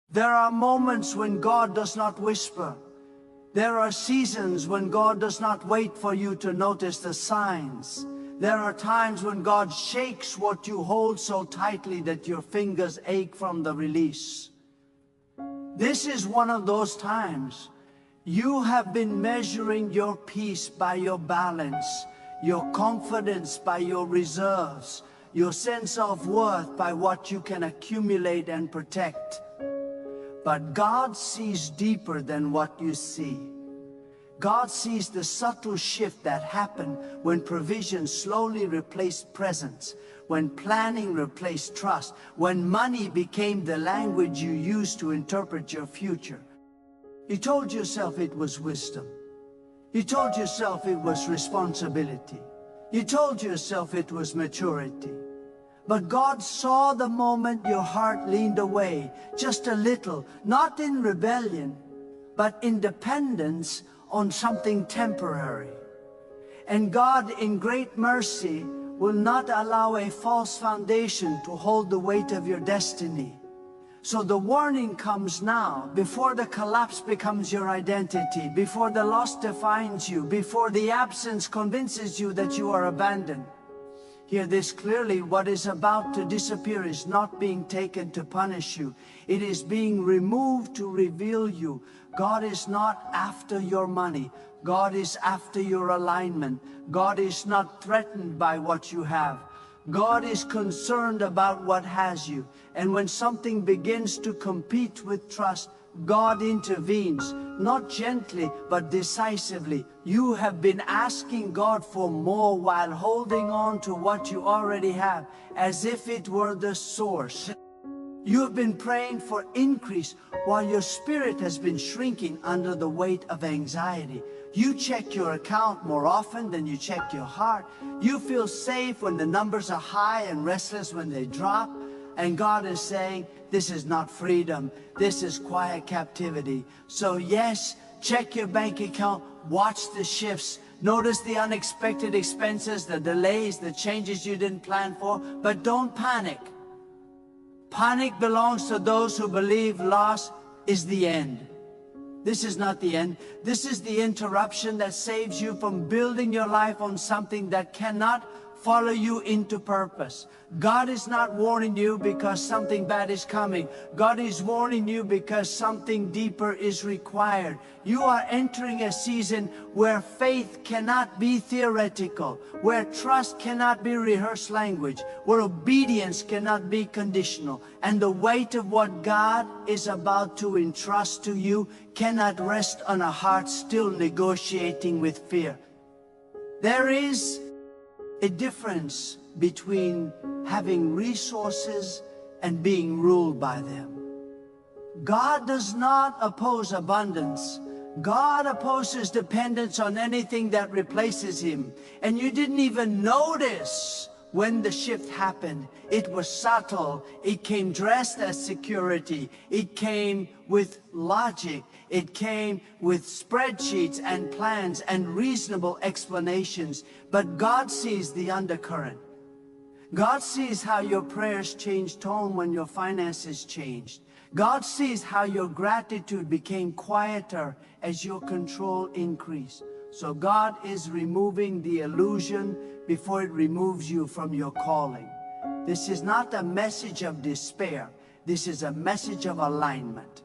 There are moments when God does not whisper. There are seasons when God does not wait for you to notice the signs. There are times when God shakes what you hold so tightly that your fingers ache from the release. This is one of those times. You have been measuring your peace by your balance, your confidence by your reserves, your sense of worth by what you can accumulate and protect. But God sees deeper than what you see. God sees the subtle shift that happened when provision slowly replaced presence, when planning replaced trust, when money became the language you used to interpret your future. You told yourself it was wisdom. You told yourself it was responsibility. You told yourself it was maturity. But God saw the moment your heart leaned away, just a little, not in rebellion, but in dependence on something temporary. And God, in great mercy, will not allow a false foundation to hold the weight of your destiny. So the warning comes now, before the collapse becomes your identity, before the loss defines you, before the absence convinces you that you are abandoned. Hear this clearly: what is about to disappear is not being taken to punish you. It is being removed to reveal you. God is not after your money. God is after your alignment. God is not threatened by what you have. God is concerned about what has you. And when something begins to compete with trust, God intervenes, not gently, but decisively. You have been asking God for more while holding on to what you already have, as if it were the source. You have been praying for increase while your spirit has been shrinking under the weight of anxiety. You check your account more often than you check your heart. You feel safe when the numbers are high and restless when they drop. And God is saying, this is not freedom, this is quiet captivity. So yes, check your bank account, watch the shifts, notice the unexpected expenses, the delays, the changes you didn't plan for, but don't panic. Panic belongs to those who believe loss is the end. This is not the end. This is the interruption that saves you from building your life on something that cannot follow you into purpose. God is not warning you because something bad is coming. God is warning you because something deeper is required. You are entering a season where faith cannot be theoretical, where trust cannot be rehearsed language, where obedience cannot be conditional, and the weight of what God is about to entrust to you cannot rest on a heart still negotiating with fear. There is a difference between having resources and being ruled by them. God does not oppose abundance. God opposes dependence on anything that replaces Him. And you didn't even notice when the shift happened. It was subtle. It came dressed as security. It came with logic. It came with spreadsheets and plans and reasonable explanations. But God sees the undercurrent. God sees how your prayers changed tone when your finances changed. God sees how your gratitude became quieter as your control increased. So God is removing the illusion before it removes you from your calling. This is not a message of despair. This is a message of alignment.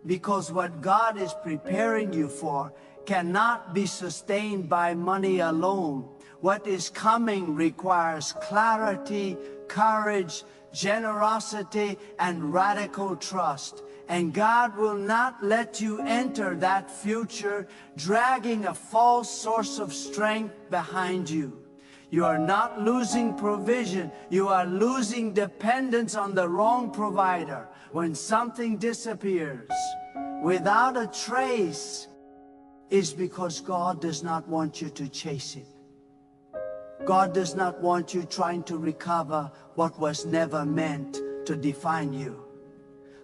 Because what God is preparing you for cannot be sustained by money alone. What is coming requires clarity, courage, generosity, and radical trust. And God will not let you enter that future dragging a false source of strength behind you. You are not losing provision. You are losing dependence on the wrong provider. When something disappears without a trace, is because God does not want you to chase it. God does not want you trying to recover what was never meant to define you.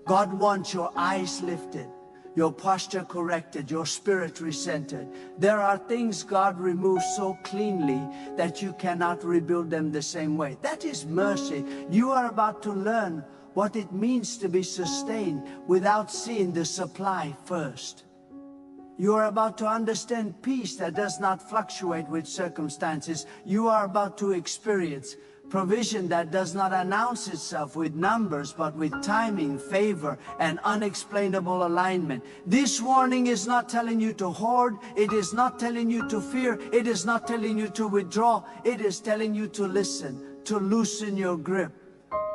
God wants your eyes lifted, your posture corrected, your spirit recentered. There are things God removes so cleanly that you cannot rebuild them the same way. That is mercy. You are about to learn what it means to be sustained without seeing the supply first. You are about to understand peace that does not fluctuate with circumstances. You are about to experience provision that does not announce itself with numbers, but with timing, favor, and unexplainable alignment. This warning is not telling you to hoard. It is not telling you to fear. It is not telling you to withdraw. It is telling you to listen, to loosen your grip,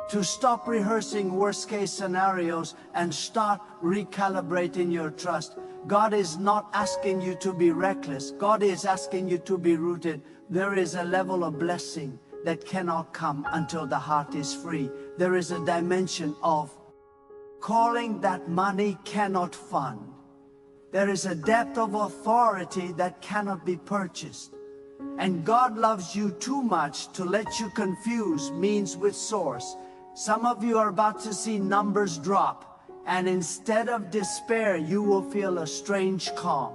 to stop rehearsing worst-case scenarios and start recalibrating your trust. God is not asking you to be reckless. God is asking you to be rooted. There is a level of blessing that cannot come until the heart is free. There is a dimension of calling that money cannot fund. There is a depth of authority that cannot be purchased. And God loves you too much to let you confuse means with source. Some of you are about to see numbers drop, and instead of despair, you will feel a strange calm.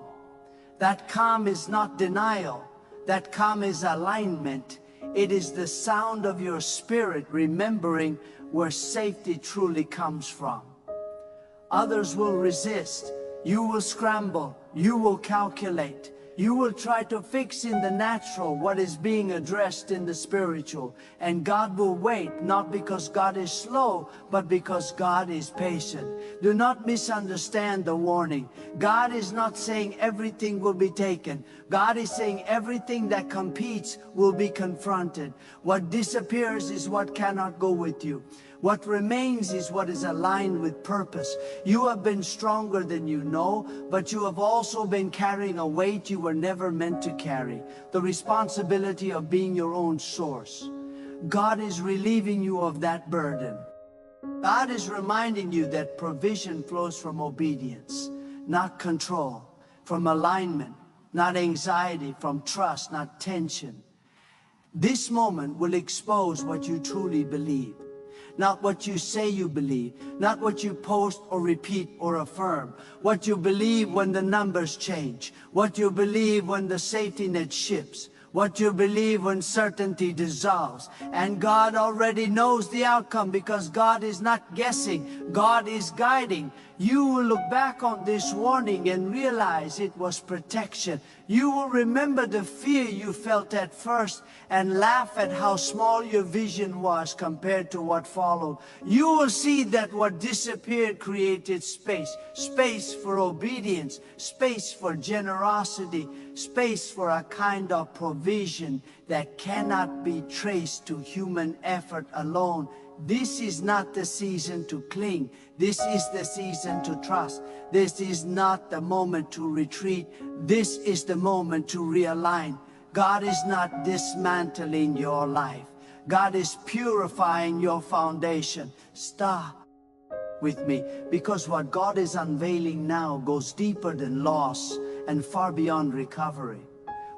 That calm is not denial. That calm is alignment. It is the sound of your spirit remembering where safety truly comes from. Others will resist. You will scramble. You will calculate. You will try to fix in the natural what is being addressed in the spiritual. And God will wait, not because God is slow, but because God is patient. Do not misunderstand the warning. God is not saying everything will be taken. God is saying everything that competes will be confronted. What disappears is what cannot go with you. What remains is what is aligned with purpose. You have been stronger than you know, but you have also been carrying a weight you were never meant to carry. The responsibility of being your own source. God is relieving you of that burden. God is reminding you that provision flows from obedience, not control, from alignment, not anxiety, from trust, not tension. This moment will expose what you truly believe. Not what you say you believe, not what you post or repeat or affirm, what you believe when the numbers change, what you believe when the safety net shifts, what you believe when certainty dissolves. And God already knows the outcome because God is not guessing, God is guiding. You will look back on this warning and realize it was protection. You will remember the fear you felt at first and laugh at how small your vision was compared to what followed. You will see that what disappeared created space. Space for obedience, space for generosity, space for a kind of provision that cannot be traced to human effort alone. This is not the season to cling. This is the season to trust. This is not the moment to retreat. This is the moment to realign. God is not dismantling your life. God is purifying your foundation. Stop with me, because what God is unveiling now goes deeper than loss and far beyond recovery.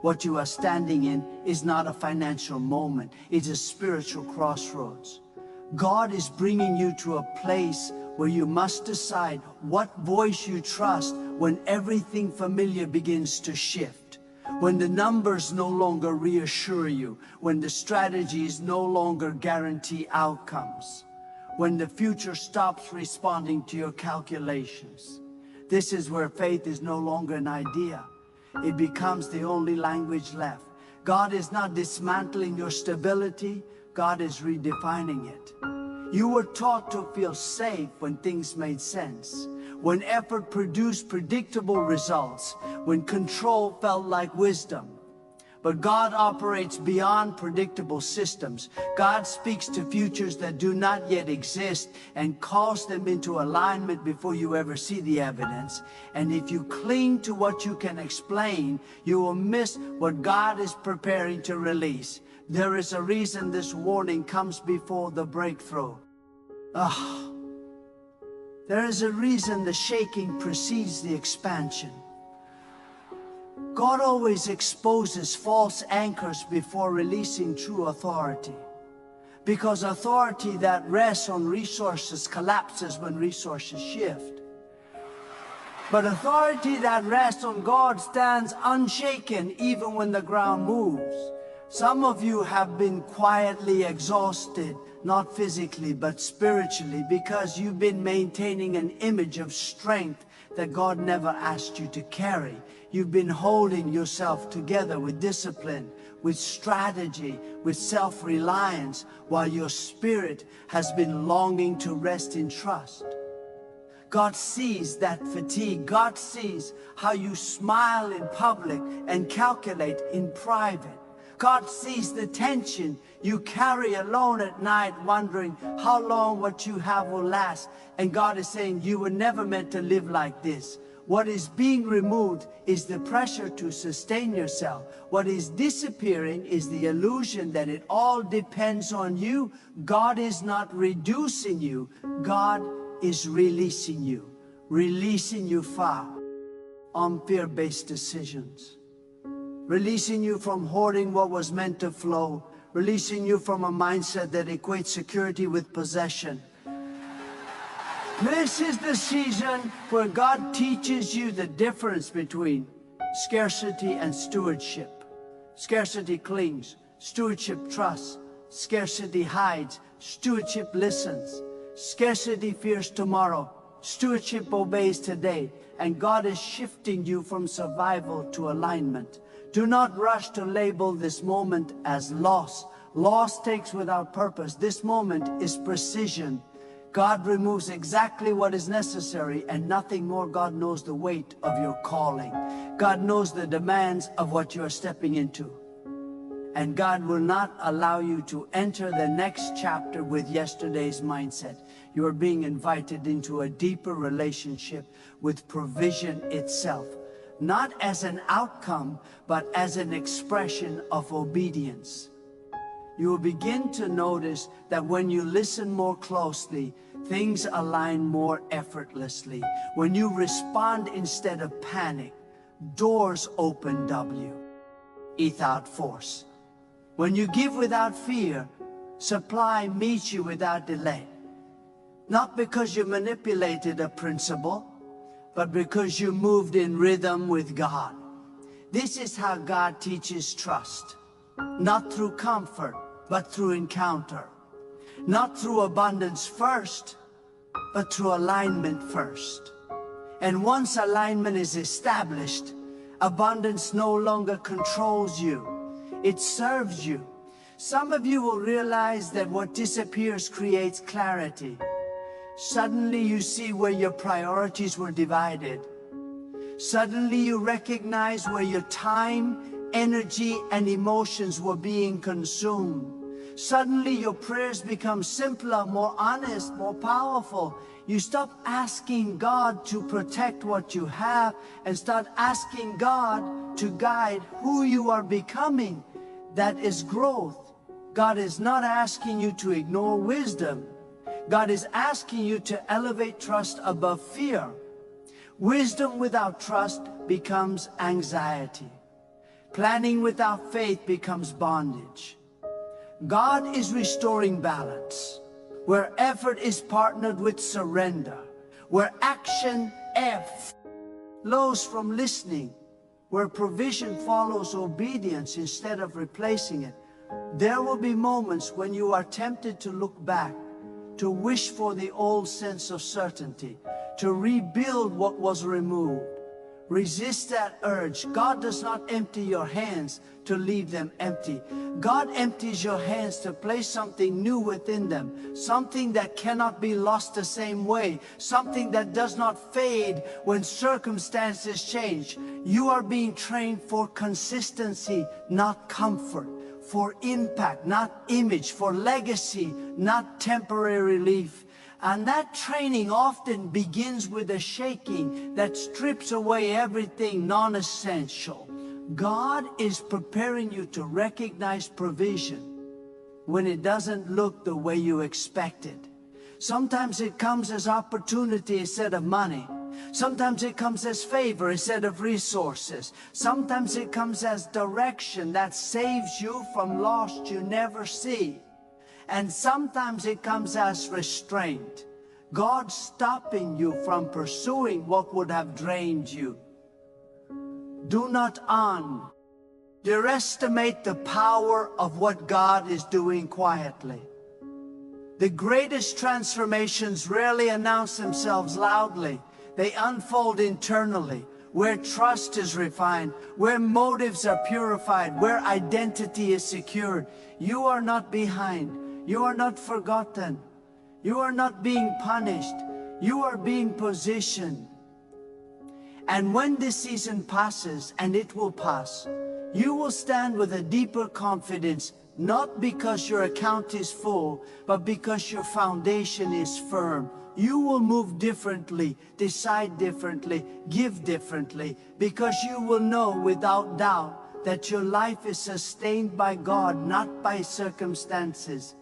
What you are standing in is not a financial moment. It's a spiritual crossroads. God is bringing you to a place where you must decide what voice you trust when everything familiar begins to shift, when the numbers no longer reassure you, when the strategies no longer guarantee outcomes, when the future stops responding to your calculations. This is where faith is no longer an idea. It becomes the only language left. God is not dismantling your stability. God is redefining it. You were taught to feel safe when things made sense, when effort produced predictable results, when control felt like wisdom. But God operates beyond predictable systems. God speaks to futures that do not yet exist and calls them into alignment before you ever see the evidence. And if you cling to what you can explain, you will miss what God is preparing to release. There is a reason this warning comes before the breakthrough. There is a reason the shaking precedes the expansion. God always exposes false anchors before releasing true authority. Because authority that rests on resources collapses when resources shift. But authority that rests on God stands unshaken even when the ground moves. Some of you have been quietly exhausted, not physically but spiritually, because you've been maintaining an image of strength that God never asked you to carry. You've been holding yourself together with discipline, with strategy, with self-reliance, while your spirit has been longing to rest in trust. God sees that fatigue. God sees how you smile in public and calculate in private. God sees the tension you carry alone at night, wondering how long what you have will last. And God is saying, you were never meant to live like this. What is being removed is the pressure to sustain yourself. What is disappearing is the illusion that it all depends on you. God is not reducing you. God is releasing you far on fear-based decisions. Releasing you from hoarding what was meant to flow. Releasing you from a mindset that equates security with possession. This is the season where God teaches you the difference between scarcity and stewardship. Scarcity clings, stewardship trusts. Scarcity hides, stewardship listens. Scarcity fears tomorrow, stewardship obeys today. And God is shifting you from survival to alignment. Do not rush to label this moment as loss. Loss takes without purpose. This moment is precision. God removes exactly what is necessary and nothing more. God knows the weight of your calling. God knows the demands of what you are stepping into. And God will not allow you to enter the next chapter with yesterday's mindset. You are being invited into a deeper relationship with provision itself. Not as an outcome, but as an expression of obedience. You will begin to notice that when you listen more closely, things align more effortlessly. When you respond instead of panic, doors open without force. When you give without fear, supply meets you without delay. Not because you manipulated a principle, but because you moved in rhythm with God. This is how God teaches trust. Not through comfort, but through encounter. Not through abundance first, but through alignment first. And once alignment is established, abundance no longer controls you. It serves you. Some of you will realize that what disappears creates clarity. Suddenly you see where your priorities were divided. Suddenly you recognize where your time, energy, and emotions were being consumed. Suddenly your prayers become simpler, more honest, more powerful. You stop asking God to protect what you have and start asking God to guide who you are becoming. That is growth. God is not asking you to ignore wisdom. God is asking you to elevate trust above fear. Wisdom without trust becomes anxiety. Planning without faith becomes bondage. God is restoring balance, where effort is partnered with surrender, where action flows from listening, where provision follows obedience instead of replacing it. There will be moments when you are tempted to look back, to wish for the old sense of certainty, to rebuild what was removed. Resist that urge. God does not empty your hands to leave them empty. God empties your hands to place something new within them, something that cannot be lost the same way, something that does not fade when circumstances change. You are being trained for consistency, not comfort, for impact, not image, for legacy, not temporary relief. And that training often begins with a shaking that strips away everything non-essential. God is preparing you to recognize provision when it doesn't look the way you expected. Sometimes it comes as opportunity instead of money. Sometimes it comes as favor instead of resources. Sometimes it comes as direction that saves you from loss you never see. And sometimes it comes as restraint. God stopping you from pursuing what would have drained you. Do not underestimate the power of what God is doing quietly. The greatest transformations rarely announce themselves loudly. They unfold internally, where trust is refined, where motives are purified, where identity is secured. You are not behind. You are not forgotten. You are not being punished. You are being positioned. And when this season passes, and it will pass, you will stand with a deeper confidence, not because your account is full, but because your foundation is firm. You will move differently, decide differently, give differently, because you will know without doubt that your life is sustained by God, not by circumstances.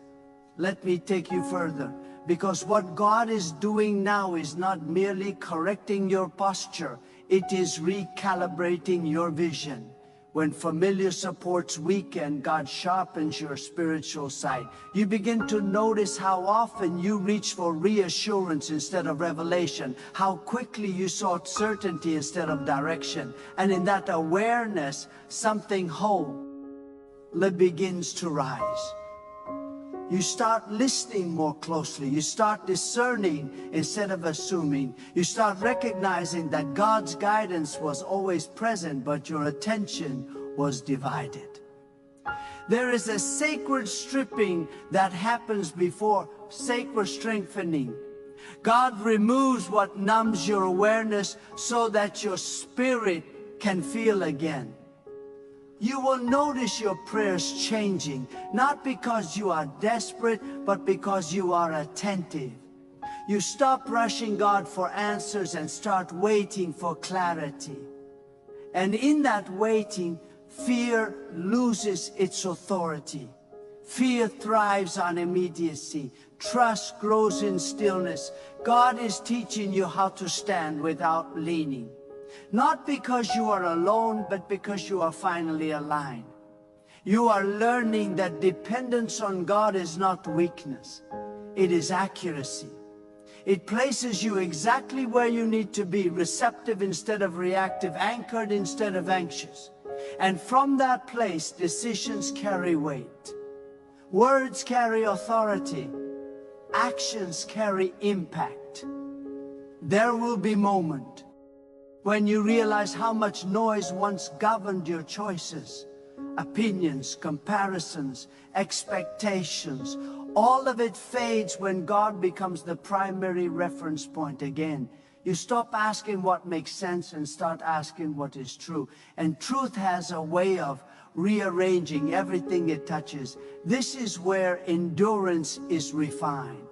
Let me take you further, because what God is doing now is not merely correcting your posture, it is recalibrating your vision. When familiar supports weaken, God sharpens your spiritual sight. You begin to notice how often you reach for reassurance instead of revelation, how quickly you sought certainty instead of direction. And in that awareness, something whole begins to rise. You start listening more closely. You start discerning instead of assuming. You start recognizing that God's guidance was always present, but your attention was divided. There is a sacred stripping that happens before sacred strengthening. God removes what numbs your awareness so that your spirit can feel again. You will notice your prayers changing, not because you are desperate, but because you are attentive. You stop rushing God for answers and start waiting for clarity. And in that waiting, fear loses its authority. Fear thrives on immediacy. Trust grows in stillness. God is teaching you how to stand without leaning. Not because you are alone, but because you are finally aligned. You are learning that dependence on God is not weakness. It is accuracy. It places you exactly where you need to be, receptive instead of reactive, anchored instead of anxious. And from that place, decisions carry weight. Words carry authority. Actions carry impact. There will be moments when you realize how much noise once governed your choices. Opinions, comparisons, expectations, all of it fades when God becomes the primary reference point again. You stop asking what makes sense and start asking what is true. And truth has a way of rearranging everything it touches. This is where endurance is refined.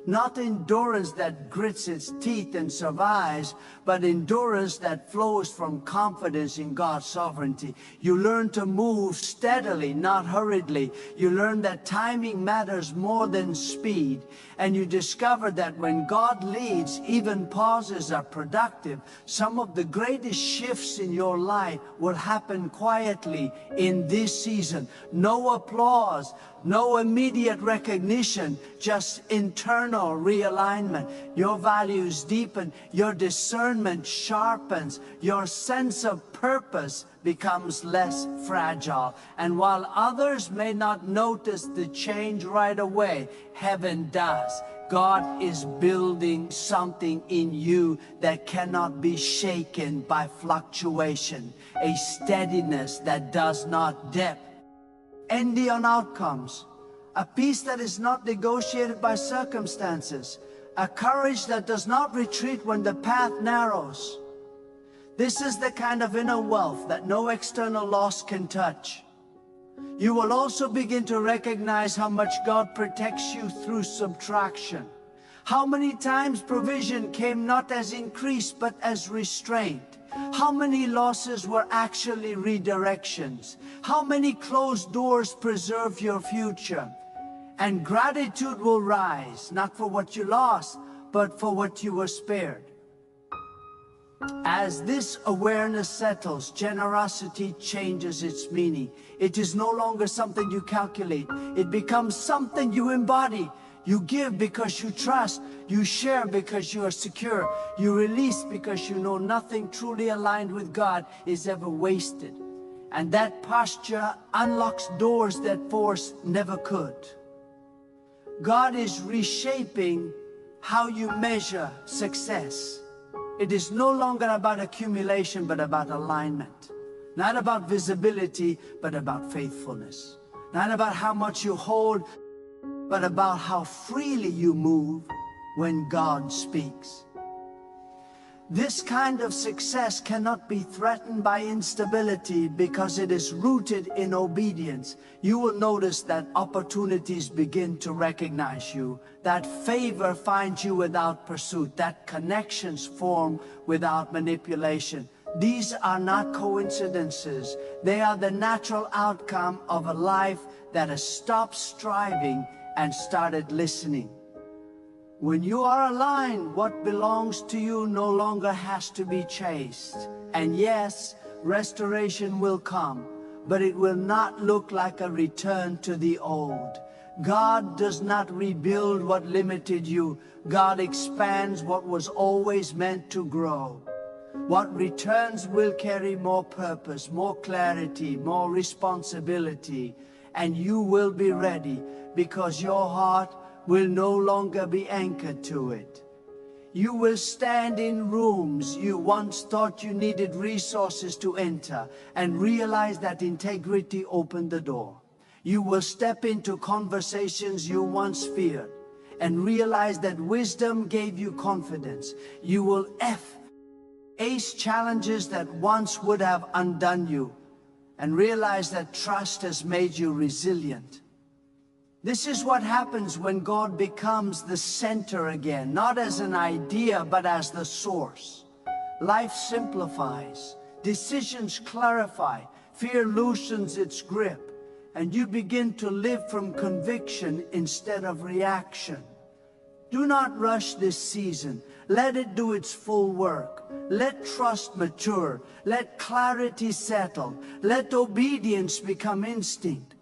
Not endurance that grits its teeth and survives, but endurance that flows from confidence in God's sovereignty. You learn to move steadily, not hurriedly. You learn that timing matters more than speed. And you discover that when God leads, even pauses are productive. Some of the greatest shifts in your life will happen quietly in this season. No applause, no immediate recognition, just internal realignment. Your values deepen, your discernment sharpens, your sense of purpose becomes less fragile. And while others may not notice the change right away, heaven does. God is building something in you that cannot be shaken by fluctuation, a steadiness that does not dip envy on outcomes, a peace that is not negotiated by circumstances, a courage that does not retreat when the path narrows. This is the kind of inner wealth that no external loss can touch. You will also begin to recognize how much God protects you through subtraction. How many times provision came not as increase but as restraint. How many losses were actually redirections? How many closed doors preserve your future? And gratitude will rise, not for what you lost, but for what you were spared. As this awareness settles, generosity changes its meaning. It is no longer something you calculate. It becomes something you embody. You give because you trust. You share because you are secure. You release because you know nothing truly aligned with God is ever wasted. And that posture unlocks doors that force never could. God is reshaping how you measure success. It is no longer about accumulation, but about alignment. Not about visibility, but about faithfulness. Not about how much you hold, but about how freely you move when God speaks. This kind of success cannot be threatened by instability because it is rooted in obedience. You will notice that opportunities begin to recognize you, that favor finds you without pursuit, that connections form without manipulation. These are not coincidences. They are the natural outcome of a life that has stopped striving and started listening. When you are aligned, what belongs to you no longer has to be chased. And yes, restoration will come, but it will not look like a return to the old. God does not rebuild what limited you. God expands what was always meant to grow. What returns will carry more purpose, more clarity, more responsibility, and you will be ready because your heart will no longer be anchored to it. You will stand in rooms you once thought you needed resources to enter and realize that integrity opened the door. You will step into conversations you once feared and realize that wisdom gave you confidence. You will ace challenges that once would have undone you and realize that trust has made you resilient. This is what happens when God becomes the center again, not as an idea, but as the source. Life simplifies, decisions clarify, fear loosens its grip, and you begin to live from conviction instead of reaction. Do not rush this season. Let it do its full work. Let trust mature. Let clarity settle. Let obedience become instinct.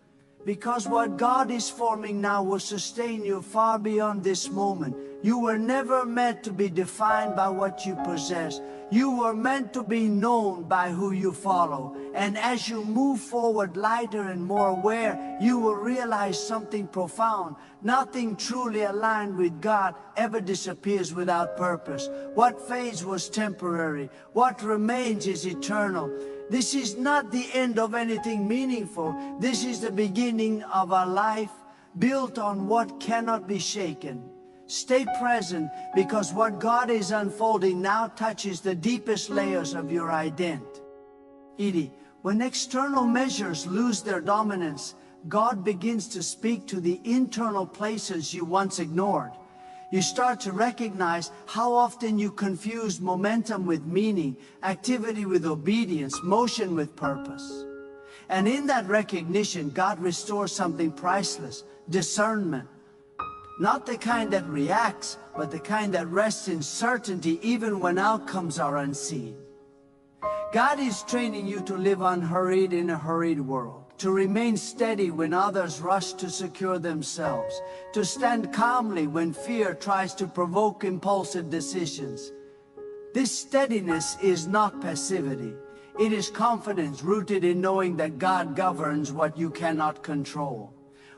Because what God is forming now will sustain you far beyond this moment. You were never meant to be defined by what you possess. You were meant to be known by who you follow. And as you move forward lighter and more aware, you will realize something profound. Nothing truly aligned with God ever disappears without purpose. What fades was temporary. What remains is eternal. This is not the end of anything meaningful. This is the beginning of a life built on what cannot be shaken. Stay present, because what God is unfolding now touches the deepest layers of your identity. When external measures lose their dominance, God begins to speak to the internal places you once ignored. You start to recognize how often you confuse momentum with meaning, activity with obedience, motion with purpose. And in that recognition, God restores something priceless: discernment. Not the kind that reacts, but the kind that rests in certainty even when outcomes are unseen. God is training you to live unhurried in a hurried world, to remain steady when others rush to secure themselves, to stand calmly when fear tries to provoke impulsive decisions. This steadiness is not passivity. It is confidence rooted in knowing that God governs what you cannot control.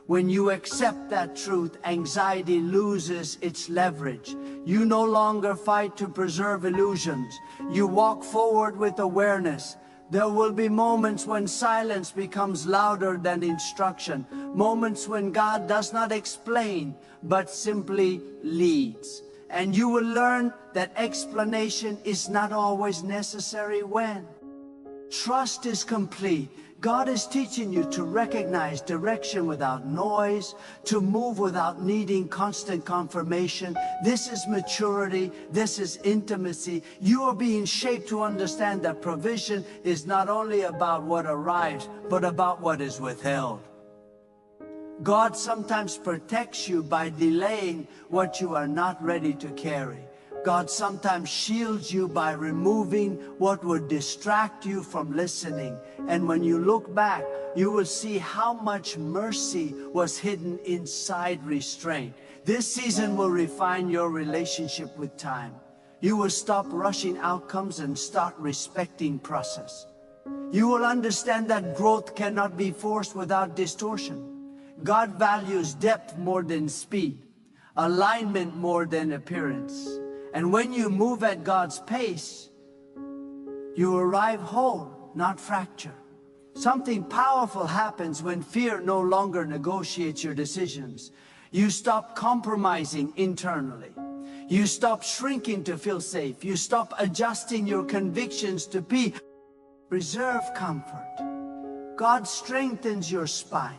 When you accept that truth, anxiety loses its leverage. You no longer fight to preserve illusions. You walk forward with awareness. There will be moments when silence becomes louder than instruction. Moments when God does not explain, but simply leads. And you will learn that explanation is not always necessary when trust is complete. God is teaching you to recognize direction without noise, to move without needing constant confirmation. This is maturity. This is intimacy. You are being shaped to understand that provision is not only about what arrives, but about what is withheld. God sometimes protects you by delaying what you are not ready to carry. God sometimes shields you by removing what would distract you from listening. And when you look back, you will see how much mercy was hidden inside restraint. This season will refine your relationship with time. You will stop rushing outcomes and start respecting process. You will understand that growth cannot be forced without distortion. God values depth more than speed, alignment more than appearance. And when you move at God's pace, you arrive whole, not fractured. Something powerful happens when fear no longer negotiates your decisions. You stop compromising internally. You stop shrinking to feel safe. You stop adjusting your convictions to be. Preserve comfort. God strengthens your spine.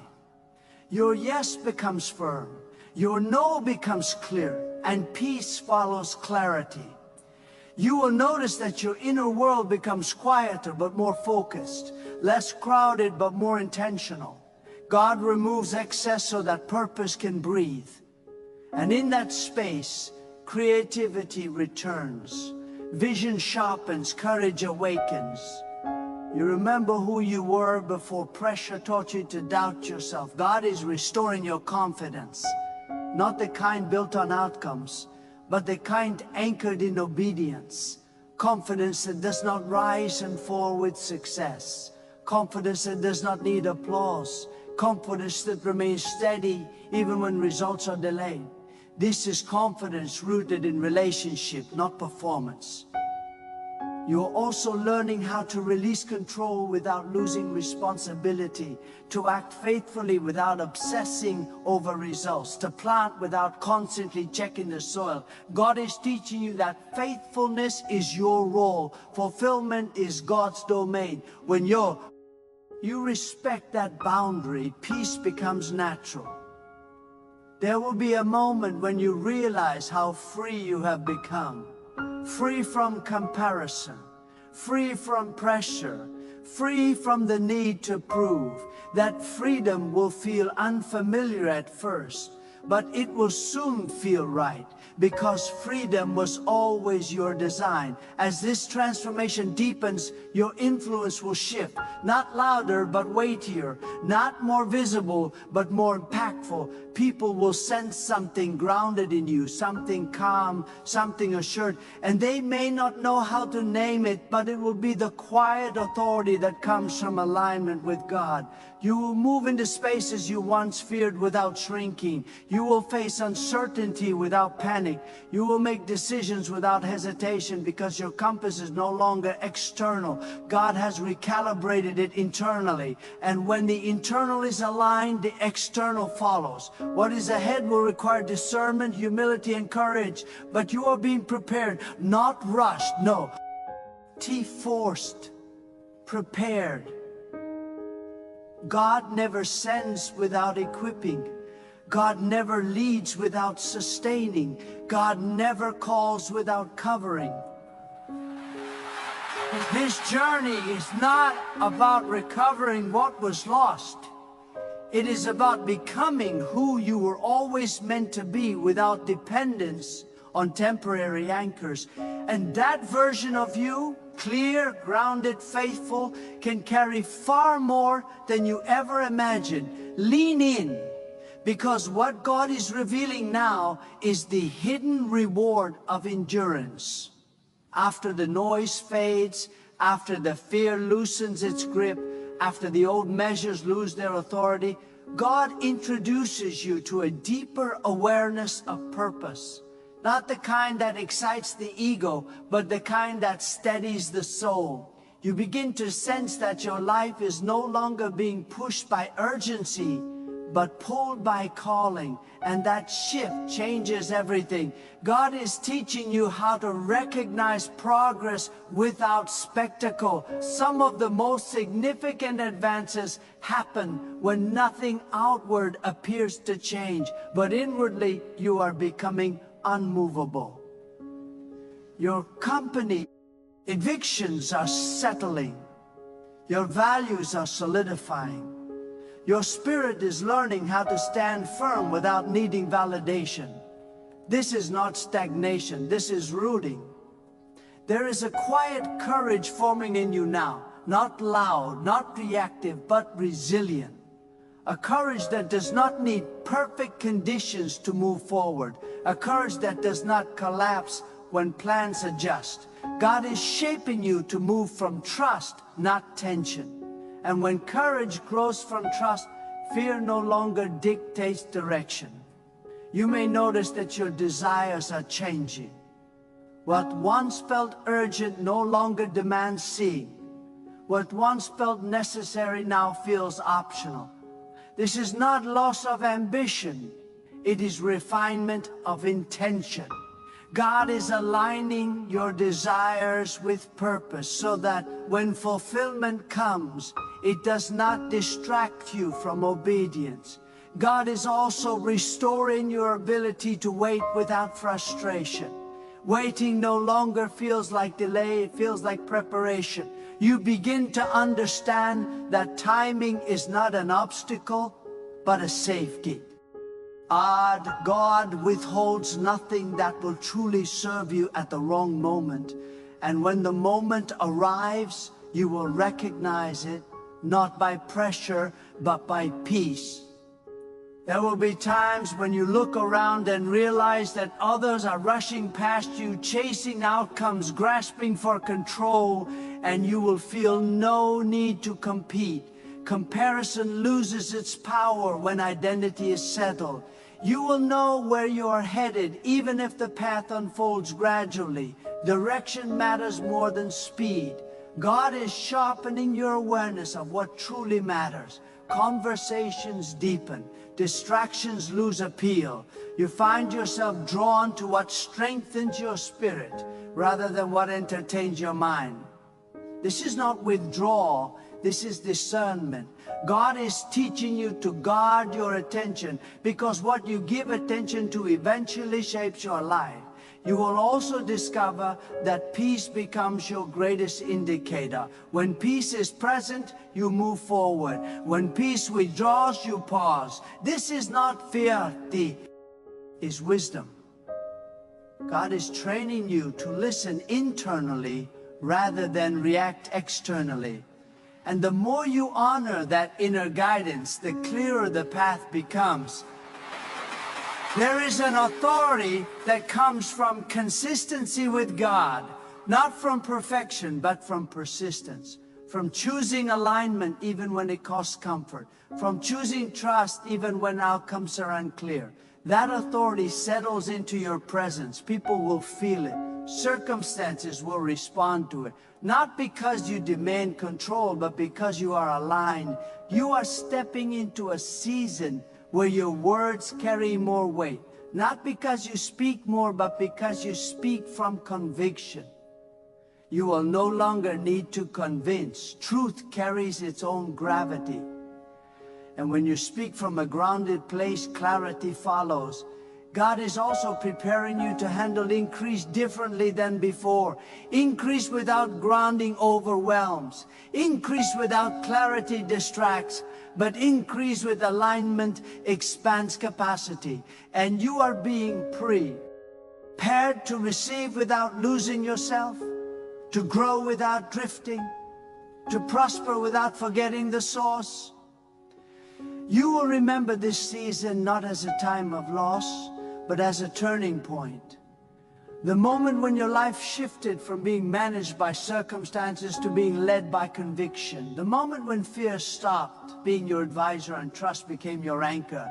Your yes becomes firm. Your no becomes clear, and peace follows clarity. You will notice that your inner world becomes quieter but more focused, less crowded but more intentional. God removes excess so that purpose can breathe. And in that space, creativity returns. Vision sharpens, courage awakens. You remember who you were before pressure taught you to doubt yourself. God is restoring your confidence, not the kind built on outcomes, but the kind anchored in obedience. Confidence that does not rise and fall with success. Confidence that does not need applause. Confidence that remains steady even when results are delayed. This is confidence rooted in relationship, not performance. You're also learning how to release control without losing responsibility, to act faithfully without obsessing over results, to plant without constantly checking the soil. God is teaching you that faithfulness is your role, fulfillment is God's domain. When you respect that boundary, peace becomes natural. There will be a moment when you realize how free you have become. Free from comparison, free from pressure, free from the need to prove. That freedom will feel unfamiliar at first, but it will soon feel right, because freedom was always your design. As this transformation deepens, your influence will shift, not louder but weightier, not more visible but more impactful. People will sense something grounded in you, something calm, something assured, and they may not know how to name it, but it will be the quiet authority that comes from alignment with God. You will move into spaces you once feared without shrinking. You will face uncertainty without panic. You will make decisions without hesitation, because your compass is no longer external. God has recalibrated it internally. And when the internal is aligned, the external follows. What is ahead will require discernment, humility, and courage. But you are being prepared, not rushed, no. Forced, prepared. God never sends without equipping. God never leads without sustaining. God never calls without covering. This journey is not about recovering what was lost. It is about becoming who you were always meant to be, without dependence on temporary anchors. And that version of you, clear, grounded, faithful, can carry far more than you ever imagined. Lean in, because what God is revealing now is the hidden reward of endurance. After the noise fades, after the fear loosens its grip, after the old measures lose their authority, God introduces you to a deeper awareness of purpose. Not the kind that excites the ego, but the kind that steadies the soul. You begin to sense that your life is no longer being pushed by urgency, but pulled by calling, and that shift changes everything. God is teaching you how to recognize progress without spectacle. Some of the most significant advances happen when nothing outward appears to change, but inwardly you are becoming unmovable. Your company, evictions are settling. Your values are solidifying. Your spirit is learning how to stand firm without needing validation. This is not stagnation, this is rooting. There is a quiet courage forming in you now, not loud, not reactive, but resilient. A courage that does not need perfect conditions to move forward. A courage that does not collapse when plans adjust. God is shaping you to move from trust, not tension. And when courage grows from trust, fear no longer dictates direction. You may notice that your desires are changing. What once felt urgent no longer demands seeing. What once felt necessary now feels optional. This is not loss of ambition. It is refinement of intention. God is aligning your desires with purpose so that when fulfillment comes, it does not distract you from obedience. God is also restoring your ability to wait without frustration. Waiting no longer feels like delay, it feels like preparation. You begin to understand that timing is not an obstacle, but a safety. God withholds nothing that will truly serve you at the wrong moment. And when the moment arrives, you will recognize it, not by pressure, but by peace. There will be times when you look around and realize that others are rushing past you, chasing outcomes, grasping for control, and you will feel no need to compete. Comparison loses its power when identity is settled. You will know where you are headed, even if the path unfolds gradually. Direction matters more than speed. God is sharpening your awareness of what truly matters. Conversations deepen. Distractions lose appeal. You find yourself drawn to what strengthens your spirit rather than what entertains your mind. This is not withdrawal, this is discernment. God is teaching you to guard your attention because what you give attention to eventually shapes your life. You will also discover that peace becomes your greatest indicator. When peace is present, you move forward. When peace withdraws, you pause. This is not fear, this is wisdom. God is training you to listen internally rather than react externally. And the more you honor that inner guidance, the clearer the path becomes. There is an authority that comes from consistency with God, not from perfection, but from persistence, from choosing alignment even when it costs comfort, from choosing trust even when outcomes are unclear. That authority settles into your presence. People will feel it. Circumstances will respond to it. Not because you demand control, but because you are aligned. You are stepping into a season where your words carry more weight. Not because you speak more, but because you speak from conviction. You will no longer need to convince. Truth carries its own gravity. And when you speak from a grounded place, clarity follows. God is also preparing you to handle increase differently than before. Increase without grounding overwhelms. Increase without clarity distracts. But increase with alignment expands capacity. And you are being prepared to receive without losing yourself, to grow without drifting, to prosper without forgetting the source. You will remember this season not as a time of loss, but as a turning point. The moment when your life shifted from being managed by circumstances to being led by conviction. The moment when fear stopped being your advisor and trust became your anchor.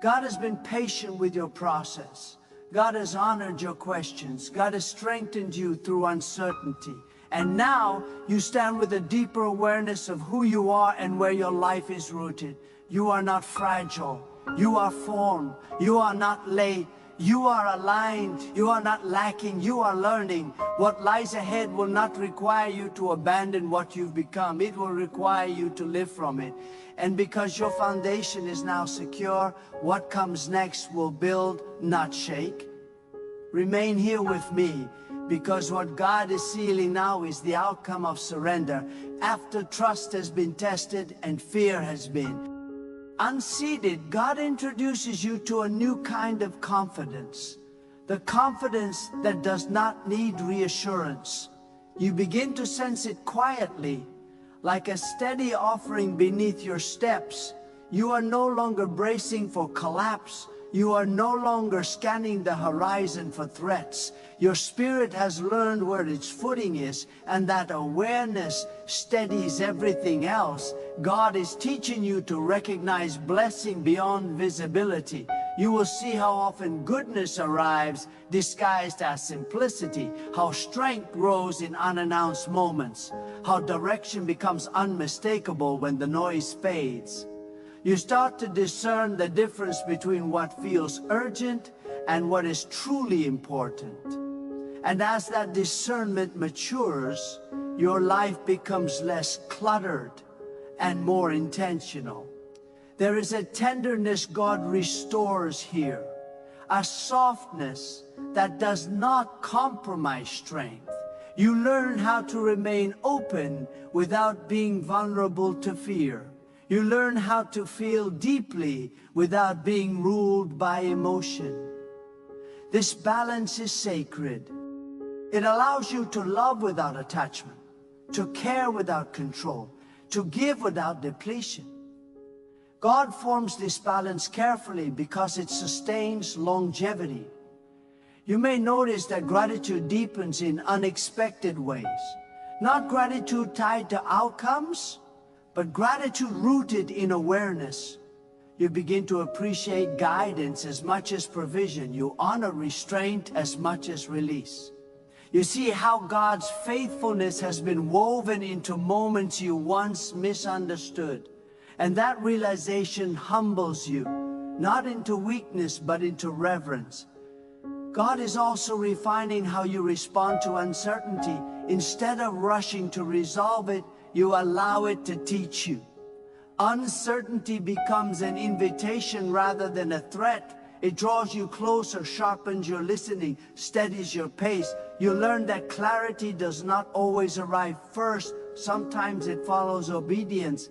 God has been patient with your process. God has honored your questions. God has strengthened you through uncertainty. And now you stand with a deeper awareness of who you are and where your life is rooted. You are not fragile. You are formed. You are not late. You are aligned. You are not lacking. You are learning. What lies ahead will not require you to abandon what you've become. It will require you to live from it. And because your foundation is now secure, what comes next will build, not shake. Remain here with me, because what God is sealing now is the outcome of surrender after trust has been tested and fear has been unseated. God introduces you to a new kind of confidence. The confidence that does not need reassurance. You begin to sense it quietly, like a steady offering beneath your steps. You are no longer bracing for collapse. You are no longer scanning the horizon for threats. Your spirit has learned where its footing is, and that awareness steadies everything else. God is teaching you to recognize blessing beyond visibility. You will see how often goodness arrives disguised as simplicity, how strength grows in unannounced moments, how direction becomes unmistakable when the noise fades. You start to discern the difference between what feels urgent and what is truly important. And as that discernment matures, your life becomes less cluttered and more intentional. There is a tenderness God restores here, a softness that does not compromise strength. You learn how to remain open without being vulnerable to fear. You learn how to feel deeply without being ruled by emotion. This balance is sacred. It allows you to love without attachment, to care without control, to give without depletion. God forms this balance carefully because it sustains longevity. You may notice that gratitude deepens in unexpected ways. Not gratitude tied to outcomes, but gratitude rooted in awareness. You begin to appreciate guidance as much as provision. You honor restraint as much as release. You see how God's faithfulness has been woven into moments you once misunderstood. And that realization humbles you, not into weakness, but into reverence. God is also refining how you respond to uncertainty. Instead of rushing to resolve it, you allow it to teach you. Uncertainty becomes an invitation rather than a threat. It draws you closer, sharpens your listening, steadies your pace. You learn that clarity does not always arrive first. Sometimes it follows obedience.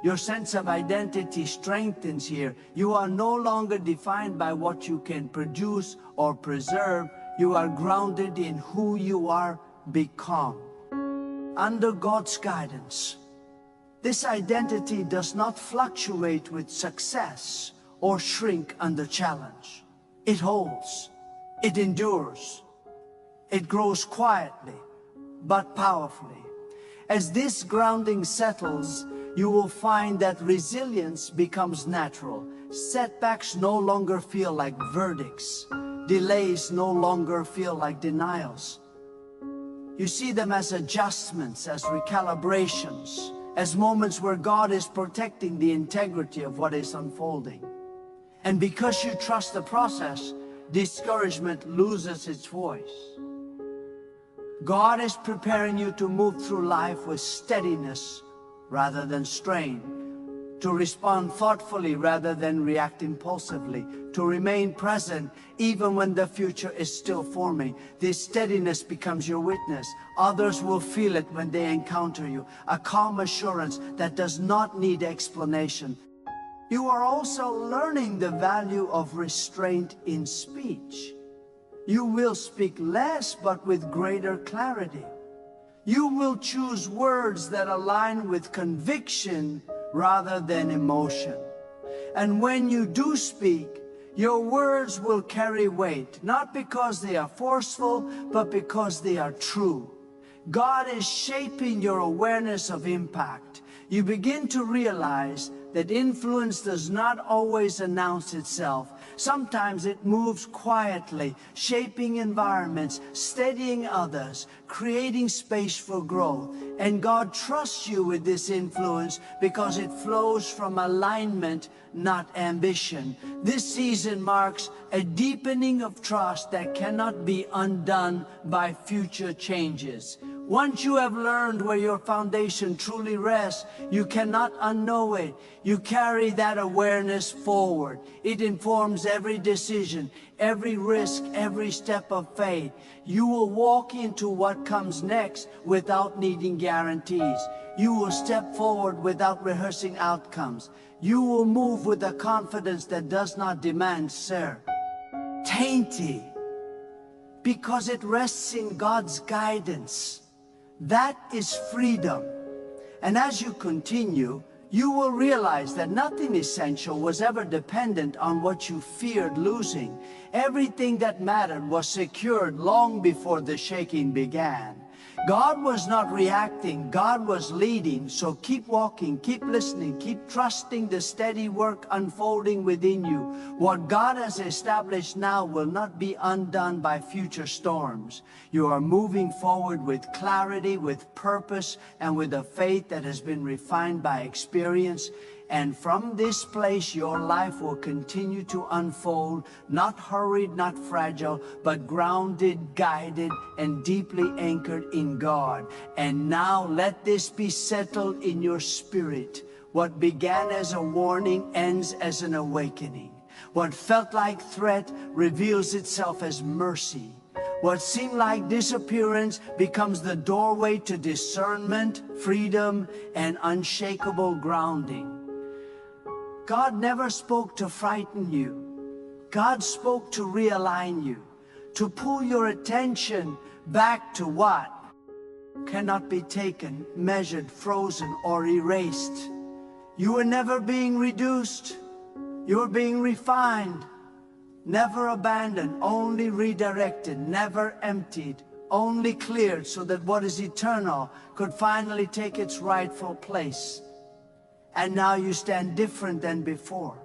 Your sense of identity strengthens here. You are no longer defined by what you can produce or preserve. You are grounded in who you are become. Under God's guidance, this identity does not fluctuate with success or shrink under challenge. It holds, it endures, it grows quietly but powerfully. As this grounding settles, you will find that resilience becomes natural. Setbacks no longer feel like verdicts. Delays no longer feel like denials. You see them as adjustments, as recalibrations, as moments where God is protecting the integrity of what is unfolding. And because you trust the process, discouragement loses its voice. God is preparing you to move through life with steadiness rather than strain, to respond thoughtfully rather than react impulsively, to remain present even when the future is still forming. This steadiness becomes your witness. Others will feel it when they encounter you, a calm assurance that does not need explanation. You are also learning the value of restraint in speech. You will speak less but with greater clarity. You will choose words that align with conviction rather than emotion. And when you do speak, your words will carry weight, not because they are forceful, but because they are true. God is shaping your awareness of impact. You begin to realize that influence does not always announce itself. Sometimes it moves quietly, shaping environments, steadying others, creating space for growth. And God trusts you with this influence because it flows from alignment, not ambition. This season marks a deepening of trust that cannot be undone by future changes. Once you have learned where your foundation truly rests, you cannot unknow it. You carry that awareness forward. It informs every decision, every risk, every step of faith. You will walk into what comes next without needing guarantees. You will step forward without rehearsing outcomes. You will move with a confidence that does not demand certainty, because it rests in God's guidance. That is freedom. And as you continue, you will realize that nothing essential was ever dependent on what you feared losing. Everything that mattered was secured long before the shaking began. God was not reacting, God was leading. So keep walking, keep listening, keep trusting the steady work unfolding within you. What God has established now will not be undone by future storms. You are moving forward with clarity, with purpose, and with a faith that has been refined by experience. And from this place, your life will continue to unfold, not hurried, not fragile, but grounded, guided, and deeply anchored in God. And now let this be settled in your spirit. What began as a warning ends as an awakening. What felt like threat reveals itself as mercy. What seemed like disappearance becomes the doorway to discernment, freedom, and unshakable grounding. God never spoke to frighten you. God spoke to realign you, to pull your attention back to what cannot be taken, measured, frozen, or erased. You were never being reduced. You were being refined, never abandoned, only redirected, never emptied, only cleared so that what is eternal could finally take its rightful place. And now you stand different than before.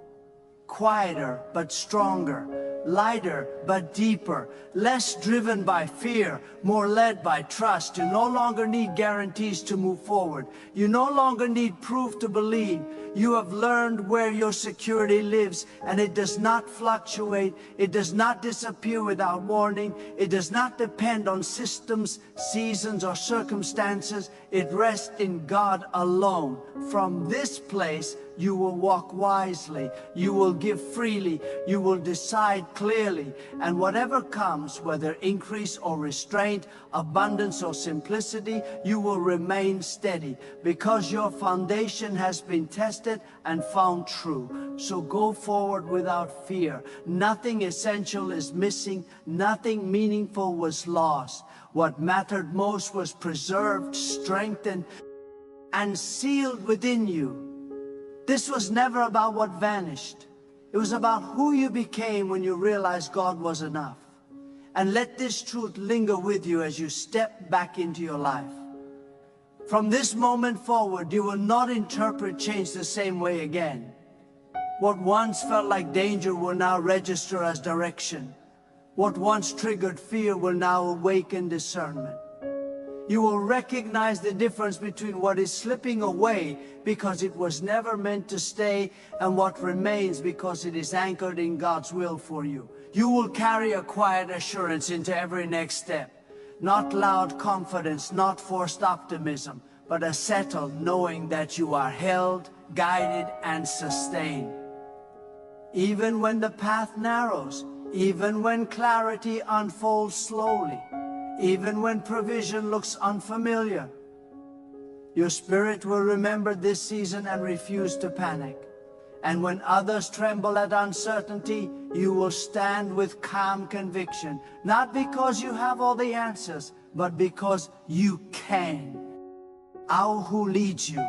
Quieter but stronger, lighter but deeper, less driven by fear, more led by trust. You no longer need guarantees to move forward. You no longer need proof to believe. You have learned where your security lives, and it does not fluctuate. It does not disappear without warning. It does not depend on systems, seasons, or circumstances. It rests in God alone. From this place, you will walk wisely, you will give freely, you will decide clearly, and whatever comes, whether increase or restraint, abundance or simplicity, you will remain steady, because your foundation has been tested and found true. So go forward without fear. Nothing essential is missing, nothing meaningful was lost. What mattered most was preserved, strengthened, and sealed within you. This was never about what vanished. It was about who you became when you realized God was enough. And let this truth linger with you as you step back into your life. From this moment forward, you will not interpret change the same way again. What once felt like danger will now register as direction. What once triggered fear will now awaken discernment. You will recognize the difference between what is slipping away because it was never meant to stay, and what remains because it is anchored in God's will for you. You will carry a quiet assurance into every next step. Not loud confidence, not forced optimism, but a settled knowing that you are held, guided, and sustained. Even when the path narrows, even when clarity unfolds slowly, even when provision looks unfamiliar, your spirit will remember this season and refuse to panic. And when others tremble at uncertainty, you will stand with calm conviction, not because you have all the answers, but because you can. Our who leads you.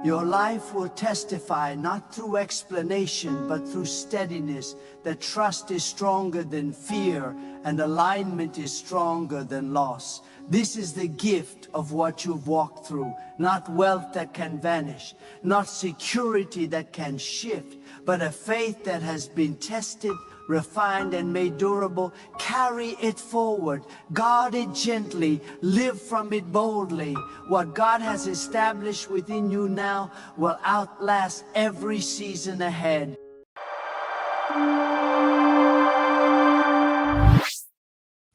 Your life will testify not through explanation, but through steadiness, that trust is stronger than fear and alignment is stronger than loss. This is the gift of what you've walked through, not wealth that can vanish, not security that can shift, but a faith that has been tested, refined, and made durable. Carry it forward, guard it gently, live from it boldly. What God has established within you now will outlast every season ahead.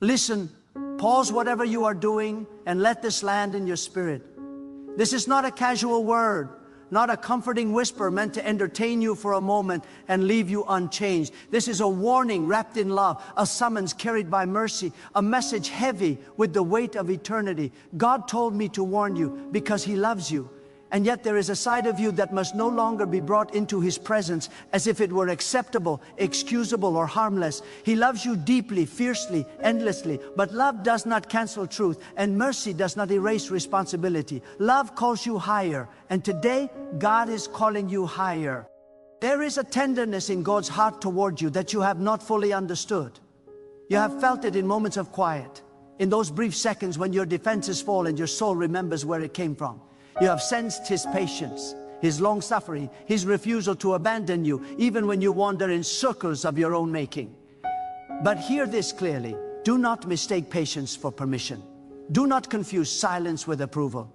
Listen, pause whatever you are doing and let this land in your spirit. This is not a casual word, not a comforting whisper meant to entertain you for a moment and leave you unchanged. This is a warning wrapped in love, a summons carried by mercy, a message heavy with the weight of eternity. God told me to warn you because He loves you. And yet there is a side of you that must no longer be brought into His presence as if it were acceptable, excusable, or harmless. He loves you deeply, fiercely, endlessly. But love does not cancel truth, and mercy does not erase responsibility. Love calls you higher, and today God is calling you higher. There is a tenderness in God's heart toward you that you have not fully understood. You have felt it in moments of quiet, in those brief seconds when your defenses fall and your soul remembers where it came from. You have sensed His patience, His long-suffering, His refusal to abandon you, even when you wander in circles of your own making. But hear this clearly. Do not mistake patience for permission. Do not confuse silence with approval.